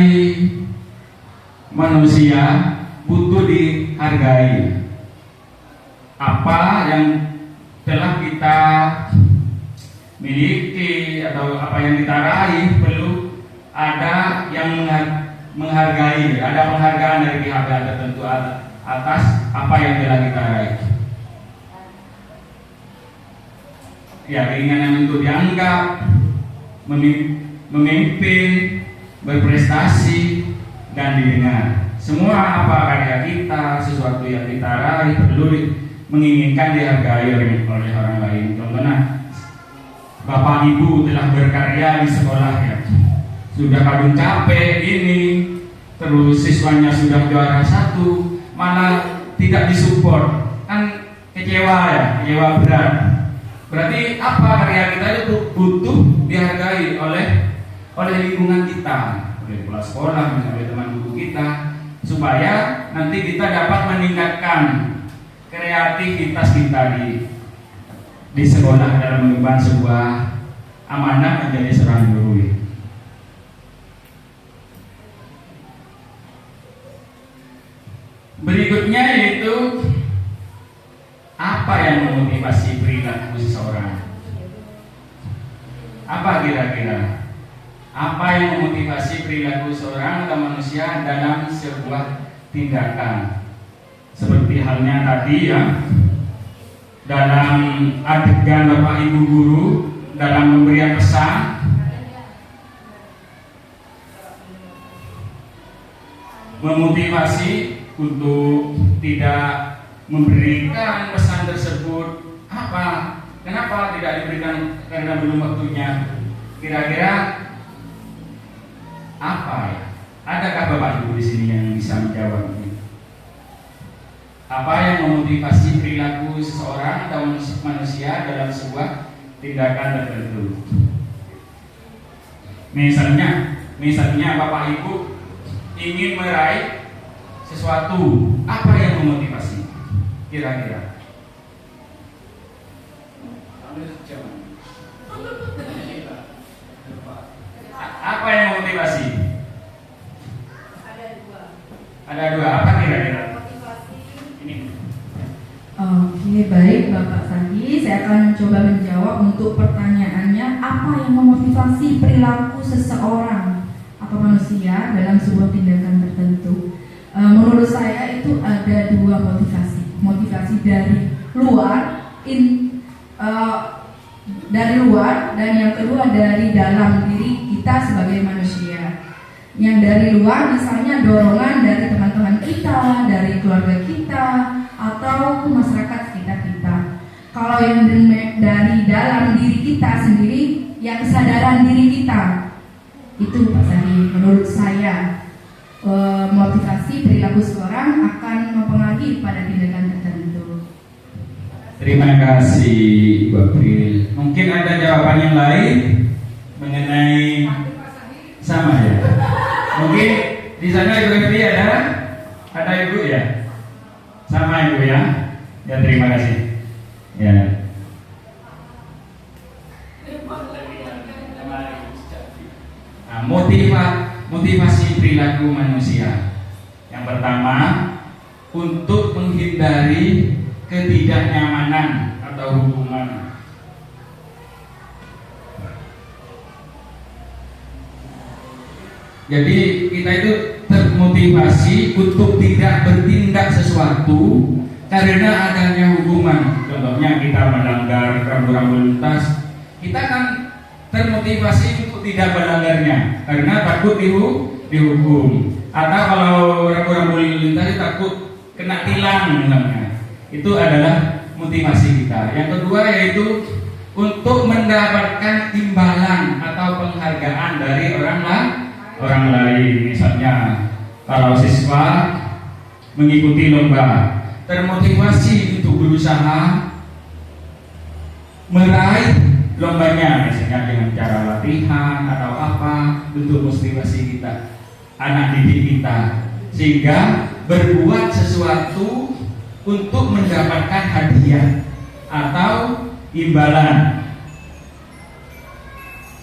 manusia butuh dihargai. Apa yang telah kita miliki atau apa yang kita raih perlu ada yang menghargai, ada penghargaan dari pihak tertentu atas apa yang telah kita raih. Ya, keinginan untuk dianggap, memimpin, berprestasi dan didengar. Semua apa karya kita, sesuatu yang kita raih perlu menginginkan dihargai oleh orang lain. Contohnya, Bapak Ibu telah berkarya di sekolah ya, sudah kadung capek ini, terus siswanya sudah juara 1, malah tidak disupport, kan kecewa ya, kecewa berat. Berarti apa karya kita itu butuh dihargai oleh lingkungan kita, oleh kepala sekolah, oleh teman guru kita, supaya nanti kita dapat meningkatkan kreativitas kita di sekolah dalam mengemban sebuah amanah menjadi seorang guru. Berikutnya yaitu apa yang memotivasi perilaku seseorang? Apa kira-kira? Apa yang memotivasi perilaku seorang atau manusia dalam sebuah tindakan? Seperti halnya tadi ya, dalam adegan Bapak Ibu guru dalam memberikan pesan, memotivasi untuk tidak memberikan pesan tersebut. Apa? Kenapa tidak diberikan? Karena belum waktunya. Kira-kira apa ya? Adakah Bapak Ibu di sini yang bisa menjawab? Apa yang memotivasi perilaku seseorang atau manusia dalam sebuah tindakan tertentu? Misalnya Bapak Ibu ingin meraih sesuatu, apa yang memotivasi? Kira-kira? Apa yang memotivasi? Ada dua. Apa kira-kira? Oke, baik Bapak Sandi, saya akan coba menjawab untuk pertanyaannya, apa yang memotivasi perilaku seseorang atau manusia dalam sebuah tindakan tertentu. Menurut saya itu ada dua motivasi dari luar, dan yang kedua dari dalam diri kita sebagai manusia. Yang dari luar misalnya dorongan dari teman-teman kita, dari keluarga kita, atau masyarakat sekitar kita. Kalau yang dari dalam diri kita sendiri, ya kesadaran diri kita. Itu Pak Sandi, menurut saya motivasi perilaku seorang akan mempengaruhi pada tindakan tertentu. Terima kasih Ibu April. Mungkin ada jawaban yang lain mengenai sama ya. Mungkin Di sana Ibu Evi ada Ibu ya? Sama Ibu ya? Ya terima kasih. Ya. Nah, motivasi perilaku manusia. Yang pertama, untuk menghindari ketidaknyamanan atau hubungan. Jadi kita itu termotivasi untuk tidak bertindak sesuatu karena adanya hubungan. Contohnya kita melanggar rambu-rambu lintas, kita kan termotivasi untuk tidak melanggarnya karena takut dihukum. Atau kalau rambu-rambu lintas takut kena tilang misalnya. Itu adalah motivasi kita. Yang kedua yaitu untuk mendapatkan imbalan atau penghargaan dari orang lain. Misalnya kalau siswa mengikuti lomba, termotivasi untuk berusaha meraih lombanya, misalnya dengan cara latihan atau apa, untuk motivasi kita, anak didik kita, sehingga berbuat sesuatu untuk mendapatkan hadiah atau imbalan.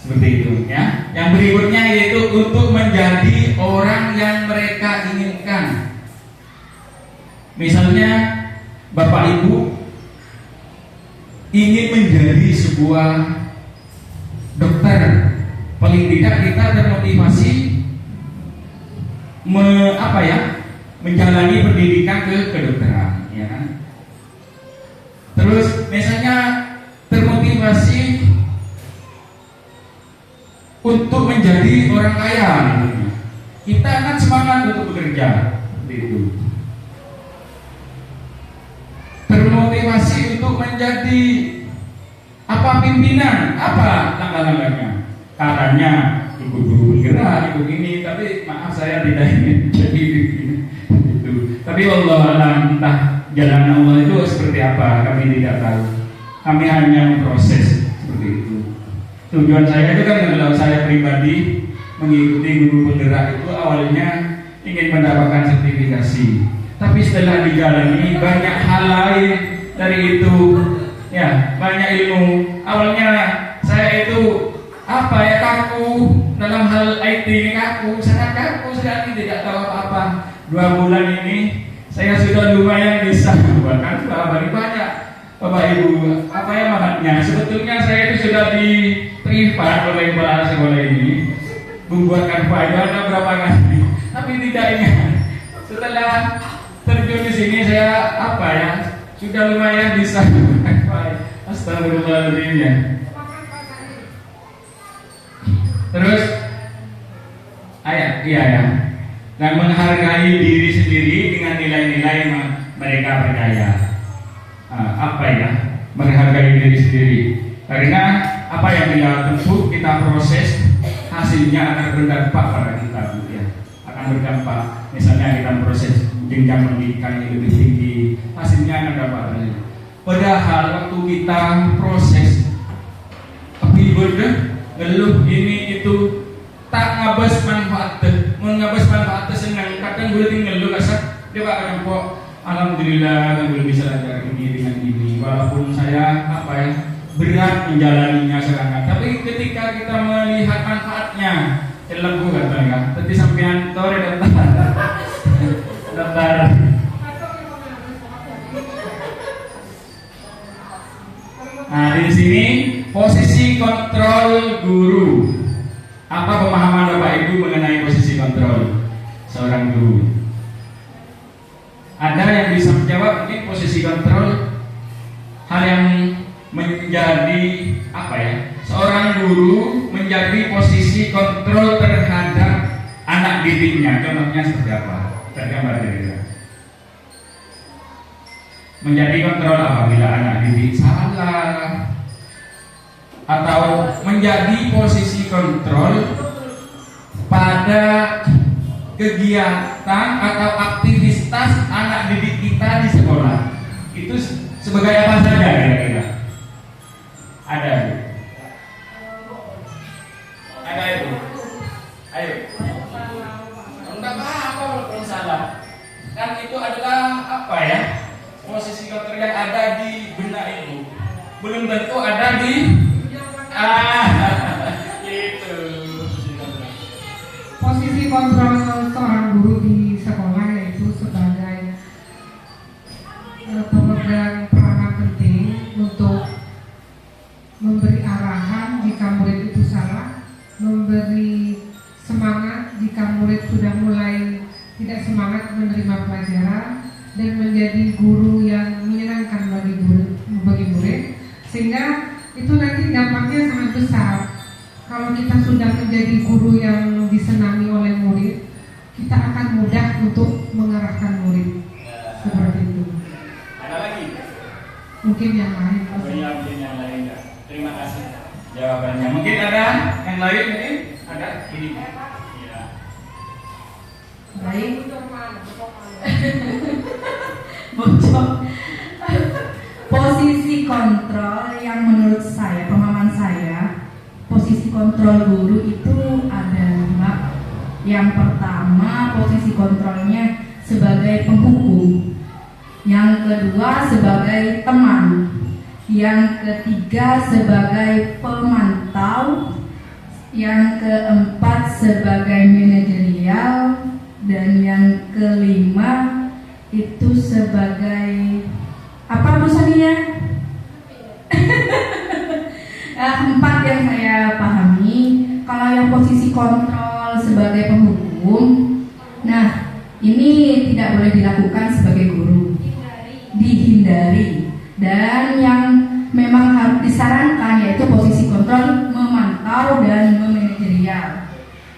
Seperti itu ya. Yang berikutnya yaitu untuk menjadi orang yang mereka inginkan. Misalnya Bapak Ibu ingin menjadi sebuah dokter, paling tidak kita termotivasi menjalani pendidikan ke kedokteran, ya kan? Terus misalnya termotivasi untuk menjadi orang kaya, kita akan semangat untuk bekerja, seperti itu. Termotivasi untuk menjadi pimpinan, apa langkah-langkahnya? Katanya ikut guru penggerak, ikut ini, tapi maaf saya tidak ingin jadi itu. Tapi Allah alam, entah jalan Allah itu seperti apa, kami tidak tahu. Kami hanya memproses seperti itu. Tujuan saya itu kan, kalau saya pribadi mengikuti guru penggerak itu awalnya ingin mendapatkan sertifikasi, tapi setelah dijalani banyak hal lain dari itu, ya banyak ilmu. Awalnya saya itu kaku dalam hal IT ini, sangat kaku sekali, tidak tahu apa-apa. 2 bulan ini saya sudah lumayan bisa bahkan banyak Bapak Ibu, apa ya makanya? Sebetulnya saya itu sudah di privat oleh kepala sekolah ini membuatkan file ada berapa kali, tapi tidak ingat. Setelah terjun di sini saya sudah lumayan bisa membuatkan file. Astagfirullahaladzim ya. Terus dan menghargai diri sendiri dengan nilai-nilai yang mereka percaya. Menghargai diri sendiri, karena apa yang kita tempuh, kita proses, hasilnya akan berdampak pada kita, ya. Akan berdampak. Misalnya kita proses jenjang pendidikan yang lebih tinggi, hasilnya akan dapat. Padahal waktu kita proses ngeluh ini itu tak ngabas manfaat, senang. Kadang boleh ngeluh kasar, dia akan kok alhamdulillah kan belum bisa belajar ini dengan ini, walaupun saya berat menjalaninya sekarang. Tapi ketika kita melihat manfaatnya, lembu katanya, tadi sampean tore daftar. Nah, di sini posisi kontrol guru. Apa pemahaman Bapak Ibu mengenai posisi kontrol seorang guru? Ada yang bisa menjawab mungkin posisi kontrol, hal yang menjadi seorang guru menjadi posisi kontrol terhadap anak didiknya. Contohnya seperti apa? Tergambar kira-kira. Menjadi kontrol apabila anak didik salah, atau menjadi posisi kontrol pada kegiatan atau aktivitas anak didik kita di sekolah. Itu sebagai apa saja kira-kira? Ada itu? Ayo. Enggak kan itu adalah apa ya? Posisi kontrol yang ada di benak itu belum tentu ada di itu. Posisi kontrol seorang guru di sekolah yaitu sebagai pemegang peranan penting untuk memberi arahan jika murid itu salah, memberi semangat jika murid sudah mulai tidak semangat menerima pelajaran, dan menjadi guru yang menyenangkan bagi murid, sehingga itu nanti dampaknya sangat besar. Kalau kita sudah menjadi guru yang disenangi oleh murid, kita akan mudah untuk mengarahkan murid. Seperti itu. Ada lagi? Mungkin yang lain. Mungkin yang lain ya. Terima kasih jawabannya. Mungkin ada yang lain, mungkin ada ini. Ya. Baik. Bocor. Posisi kontrol yang menurut saya, pemahaman saya, posisi kontrol guru itu ada 5. Yang pertama, posisi kontrolnya sebagai penghukum. Yang kedua, sebagai teman. Yang ketiga, sebagai pemantau. Yang keempat, sebagai manajerial. Dan yang kelima itu sebagai apa urusannya? 4 yang saya pahami. Kalau yang posisi kontrol sebagai penghukum, nah ini tidak boleh dilakukan sebagai guru, dihindari. Dan yang memang harus disarankan yaitu posisi kontrol memantau dan memanajerial.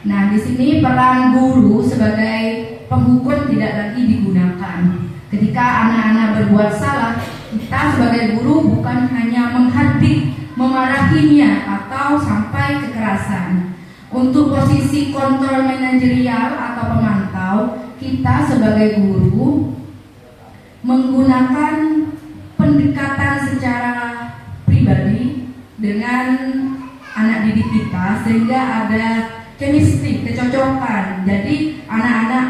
Nah, di sini peran guru sebagai penghukum tidak lagi digunakan. Ketika anak-anak berbuat salah, kita sebagai guru bukan hanya menghardik, memarahinya atau sampai kekerasan. Untuk posisi kontrol manajerial atau pemantau, kita sebagai guru menggunakan pendekatan secara pribadi dengan anak didik kita sehingga ada chemistry, kecocokan. Jadi anak-anak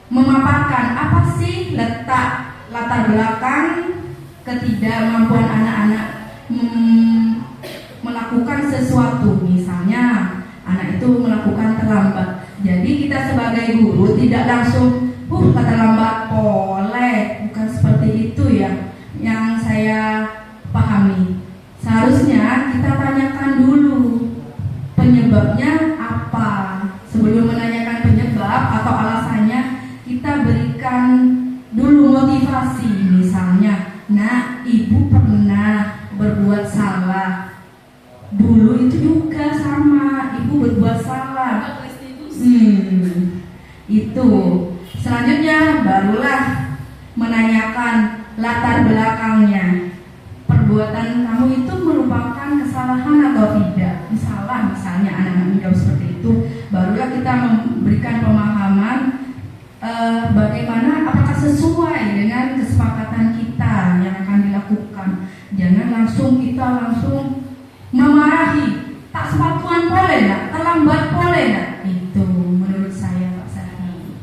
memaparkan apa sih latar belakang ketidakmampuan anak-anak melakukan sesuatu. Misalnya anak itu melakukan terlambat. Jadi kita sebagai guru tidak langsung terlambat boleh, bukan seperti itu ya yang saya pahami. Seharusnya kita tanyakan dulu penyebabnya apa. Sebelum menanyakan penyebab atau alasannya, kita berikan dulu motivasi. Misalnya, nah, ibu pernah berbuat salah. Dulu itu juga sama, ibu berbuat salah. Itu. Selanjutnya barulah menanyakan latar belakangnya. Perbuatan kamu itu merupakan kesalahan atau tidak? Misalnya anak-anak menjawab seperti itu, barulah kita memberikan pemahaman bagaimana, apakah sesuai dengan kesepakatan kita yang akan dilakukan. Jangan kita langsung memarahi, tak sepatuan boleh nggak, terlambat boleh nggak? Itu menurut saya Pak Sari.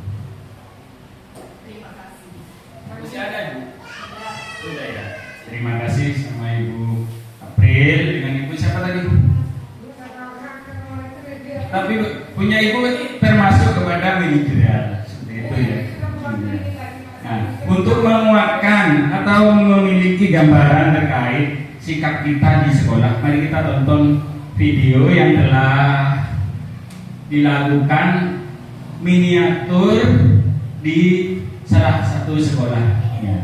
Terima kasih. Masih ada Bu? Sudah ya. Terima kasih sama Ibu April dengan Ibu siapa tadi? Tapi punya Ibu termasuk kepada manajerial seperti itu ya. Nah, untuk menguatkan atau memiliki gambaran terkait sikap kita di sekolah, mari kita tonton video yang telah dilakukan miniatur di salah satu sekolah. Ya.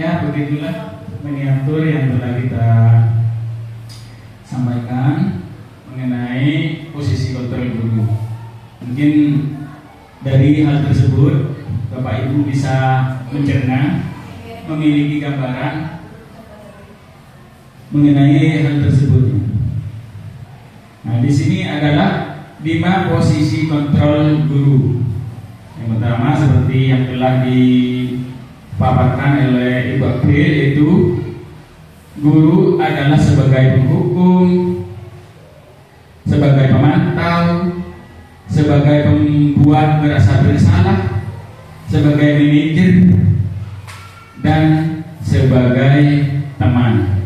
Ya, begitulah miniatur yang telah kita sampaikan mengenai posisi kontrol guru. Mungkin dari hal tersebut Bapak Ibu bisa mencerna, memiliki gambaran mengenai hal tersebut. Nah, di sini adalah 5 posisi kontrol guru. Yang pertama seperti yang telah dipaparkan oleh Ibu April, yaitu guru adalah sebagai penghukum, sebagai pemantau, sebagai pembuat merasa bersalah, sebagai manajer, dan sebagai teman.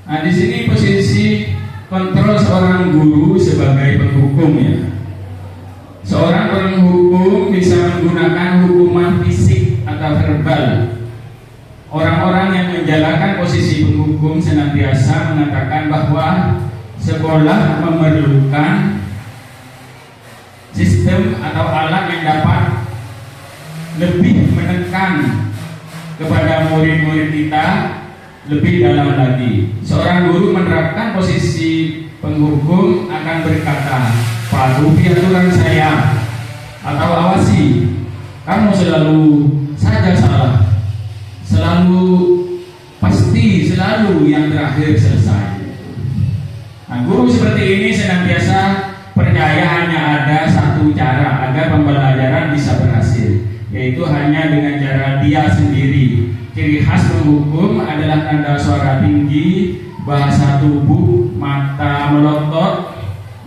Nah, di sini posisi kontrol seorang guru sebagai penghukum, ya. Seorang penghukum bisa menggunakan hukuman fisik atau verbal. Orang-orang yang menjalankan posisi penghukum senantiasa mengatakan bahwa sekolah memerlukan sistem atau alat yang dapat lebih menekan kepada murid-murid kita lebih dalam lagi. Seorang guru menerapkan posisi penghukum akan berkata, "Patuhi aturan saya," atau "Awasi, kamu selalu saja salah, selalu pasti selalu yang terakhir selesai." Nah, guru seperti ini senantiasa percaya hanya ada satu cara agar pembelajaran bisa berhasil, yaitu hanya dengan cara dia sendiri. Ciri khas penghukum adalah tanda suara tinggi, bahasa tubuh, mata melotot,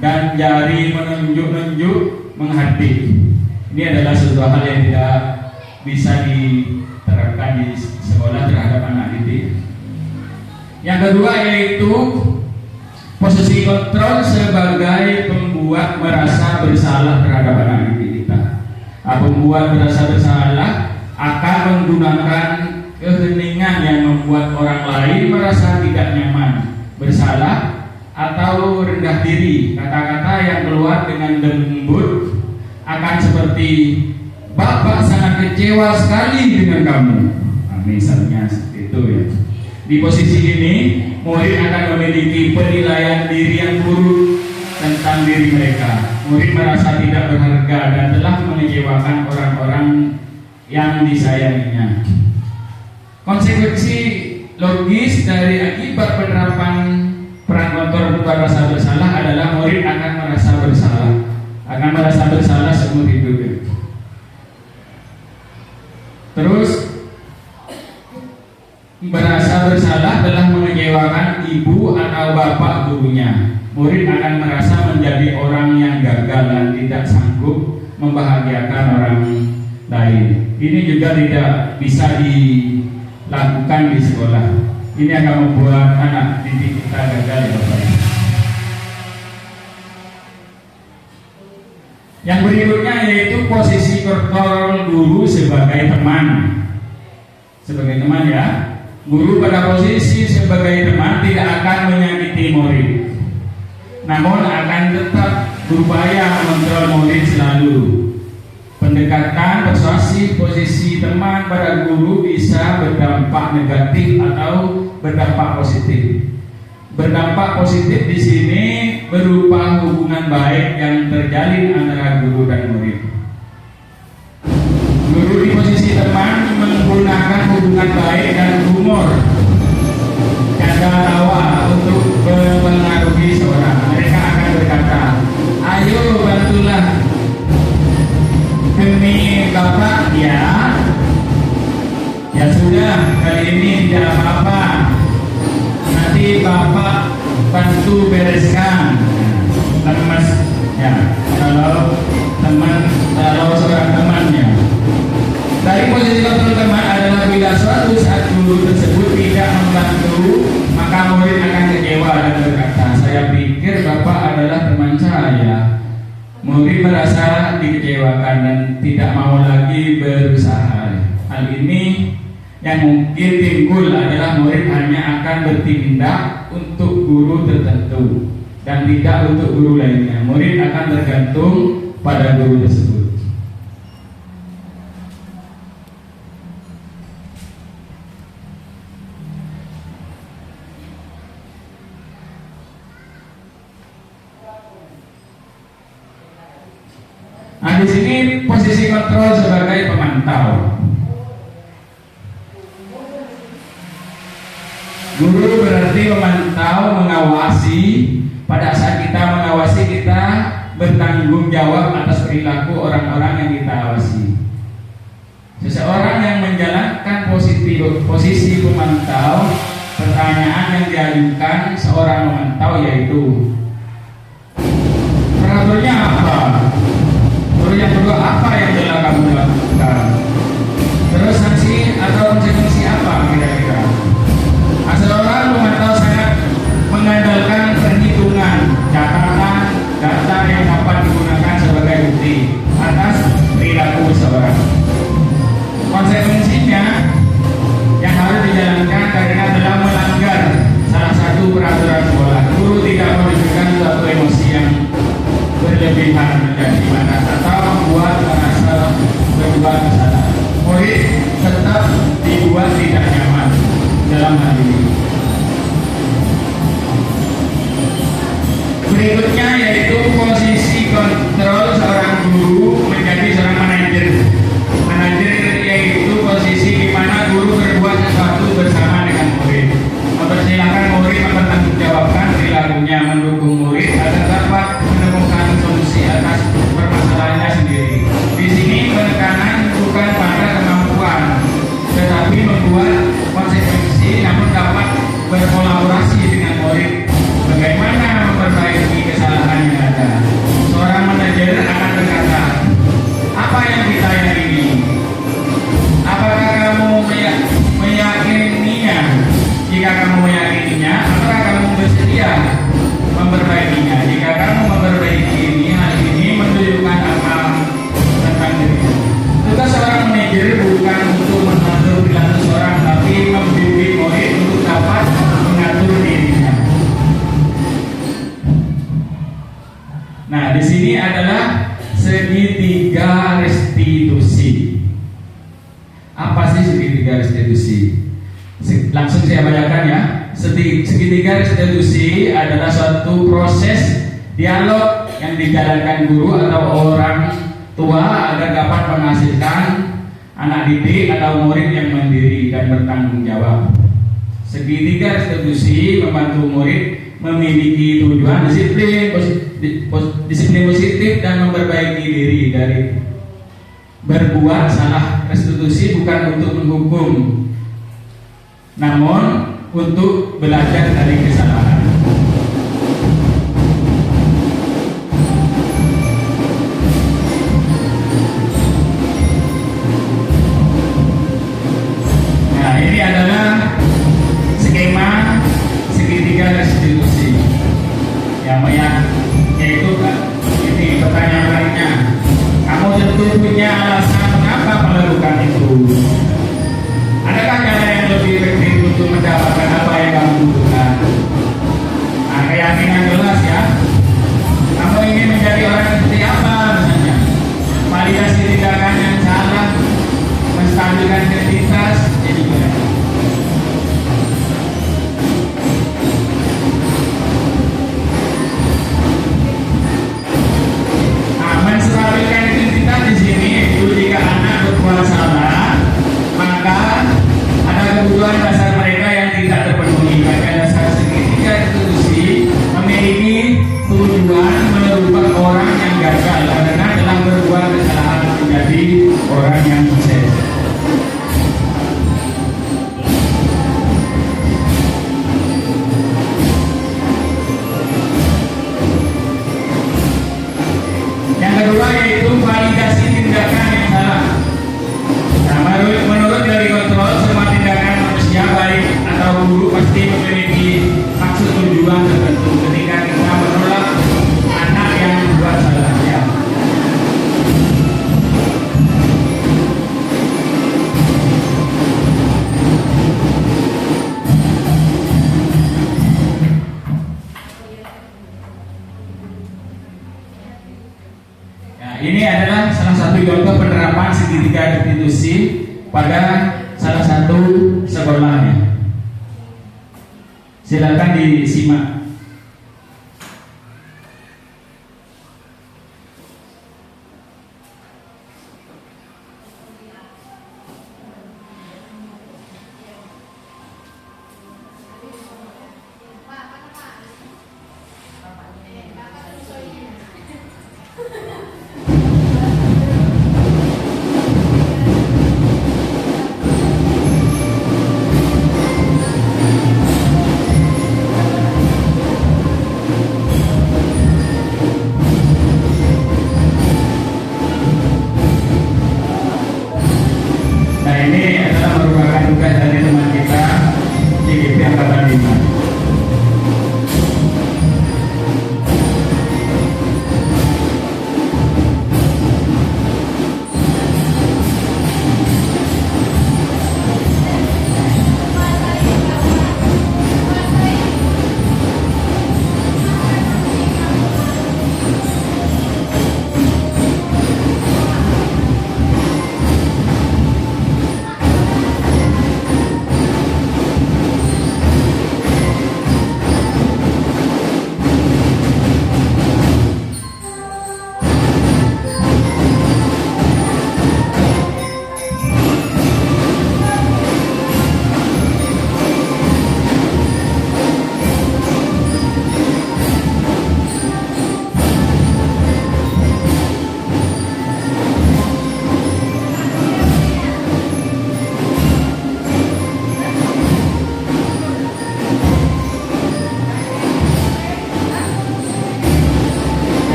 dan menggunakan jari menunjuk-nunjuk, menghadap. Ini adalah sesuatu hal yang tidak bisa diterapkan di sekolah terhadap anak didik. Yang kedua yaitu posisi kontrol sebagai pembuat merasa bersalah terhadap anak didik kita. Pembuat merasa bersalah akan menggunakan keheningan yang membuat orang lain merasa tidak nyaman, bersalah, atau rendah diri. Kata-kata yang keluar dengan lembut akan seperti, "Bapak sangat kecewa sekali dengan kamu." Nah, misalnya seperti itu ya. Di posisi ini, murid akan memiliki penilaian diri yang buruk tentang diri mereka. Murid merasa tidak berharga dan telah mengecewakan orang-orang yang disayanginya. Konsekuensi logis dari akibat penerapan peran kontrol pembuat rasa bersalah adalah murid akan merasa bersalah seumur hidup. Terus merasa bersalah telah mengecewakan ibu atau bapak gurunya. Murid akan merasa menjadi orang yang gagal dan tidak sanggup membahagiakan orang lain. Ini juga tidak bisa dilakukan di sekolah. Ini akan membuat anak didik kita gagal ya Bapak. Yang berikutnya yaitu posisi kontrol guru sebagai teman. Sebagai teman ya, guru pada posisi sebagai teman tidak akan menyakiti murid, namun akan tetap berupaya mengontrol murid selalu. Pendekatan persuasif posisi teman pada guru bisa berdampak negatif atau berdampak positif. Berdampak positif di sini berupa hubungan baik yang terjalin antara guru dan murid. Guru di posisi teman menggunakan hubungan baik dan humor, canda tawa untuk mempengaruhi seorang. Mereka akan berkata, "Ayo bantulah demi Bapak ya." "Ya sudah, kali ini tidak apa-apa. Nanti Bapak bantu bereskan." Lemes ya, kalau seorang temannya. Dari posisi kontrol teman adalah bila suatu saat guru tersebut tidak membantu, maka murid akan kecewa dan berkata, "Saya pikir Bapak adalah teman saya." Murid merasa dikecewakan dan tidak mau lagi berusaha. Hal ini yang mungkin timbul adalah murid hanya akan bertindak untuk guru tertentu dan tidak untuk guru lainnya. Murid akan tergantung pada guru tersebut. Nah, di sini posisi kontrol sebagai pemantau. Guru berarti memantau, mengawasi. Pada saat kita mengawasi, kita bertanggung jawab atas perilaku orang-orang yang kita awasi. Seseorang yang menjalankan posisi pemantau, pertanyaan yang diajukan seorang memantau yaitu, "Peraturannya apa? Terus yang kedua, apa yang telah kamu lakukan? Terus sanksi atau konsekuensi apa kira-kira?" Seorang pemantau sangat mengandalkan perhitungan, catatan, data yang dapat digunakan sebagai bukti atas perilaku seseorang. Konsekuensinya yang harus dijalankan karena telah melanggar salah satu peraturan sekolah. Guru tidak menunjukkan suatu emosi yang berlebihan menjadi marah atau membuat merasa berbuat kesalahan. Murid tetap dibuat tidak nyaman dalam hal ini. Berikutnya yaitu posisi kontrol seorang guru menjadi seorang manajer. Manajer yaitu posisi di mana guru berbuat sesuatu bersama dengan murid, mempersilahkan murid mempertanggungjawabkan perilakunya, mendukung murid agar dapat menemukan solusi atas permasalahannya sendiri. Di sini penekanan bukan pada kemampuan, tetapi membuat konsekuensi, namun dapat berkolaborasi dengan murid bagaimana memperbaiki kesalahan yang ada. Nah, di sini adalah segitiga restitusi. Apa sih segitiga restitusi? Langsung saya bacakan ya. Segitiga restitusi adalah suatu proses dialog yang dijalankan guru atau orang tua agar dapat menghasilkan anak didik atau murid yang mandiri dan bertanggung jawab. Segitiga restitusi membantu murid memiliki tujuan disiplin positif dan memperbaiki diri dari berbuat salah. Restitusi bukan untuk menghukum, namun untuk belajar dari kesalahan. Nah, ini adalah skema segitiga restitusi yang yaitu ini pertanyaan lainnya. Kamu tentu punya alasan mengapa melakukan itu. Adakah cara yang lebih efektif untuk mendapatkan apa yang kamu butuhkan? Nah, keyakinan jelas ya. Kamu ingin menjadi orang seperti apa misalnya? Validasi tindakan yang salah, menstabilkan identitas, jadi boleh. Nah, menstabilkan identitas di sini itu jika anak berbuat salah, maka ada kebutuhan dasar mereka yang tidak terpenuhi. Maka dasar segitiga restitusi memiliki tujuan merubah orang yang gagal karena telah berbuat kesalahan menjadi orang yang sukses. Yang kedua yaitu validasi tindakan yang salah. Nah, menurut dari kontrol, semua tindakan manusia baik atau buruk pasti memiliki maksud tujuan tertentu. Ketika kita menolak anak yang membuat salah, ya. Nah, ini adalah salah satu contoh penerapan segitiga restitusi pada salah satu sekolahnya. Silakan disimak.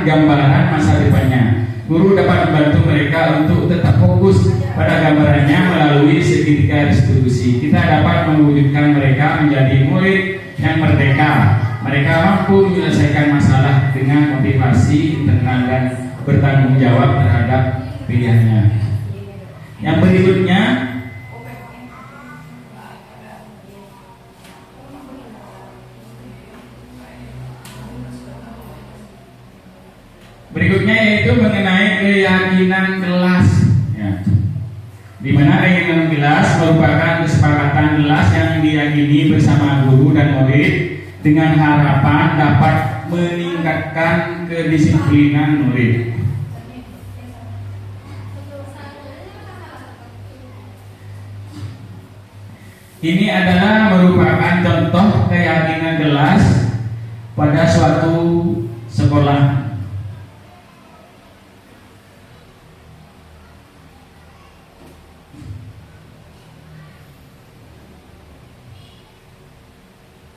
gambaran masa depannya. Guru dapat membantu mereka untuk tetap fokus pada gambarannya melalui segitiga restitusi. Kita dapat mewujudkan mereka menjadi murid yang merdeka. Mereka mampu menyelesaikan masalah dengan motivasi, tenang dan bertanggung jawab terhadap pilihannya. Yang berikutnya, yaitu mengenai keyakinan kelas, ya. Di mana keyakinan kelas merupakan kesepakatan kelas yang diyakini bersama guru dan murid dengan harapan dapat meningkatkan kedisiplinan murid. Ini adalah merupakan contoh keyakinan kelas pada suatu sekolah.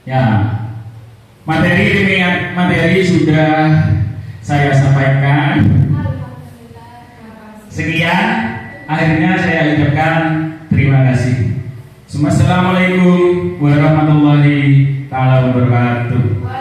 Ya, materi demi materi sudah saya sampaikan. Sekian, akhirnya saya ucapkan terima kasih. Assalamualaikum warahmatullahi wabarakatuh.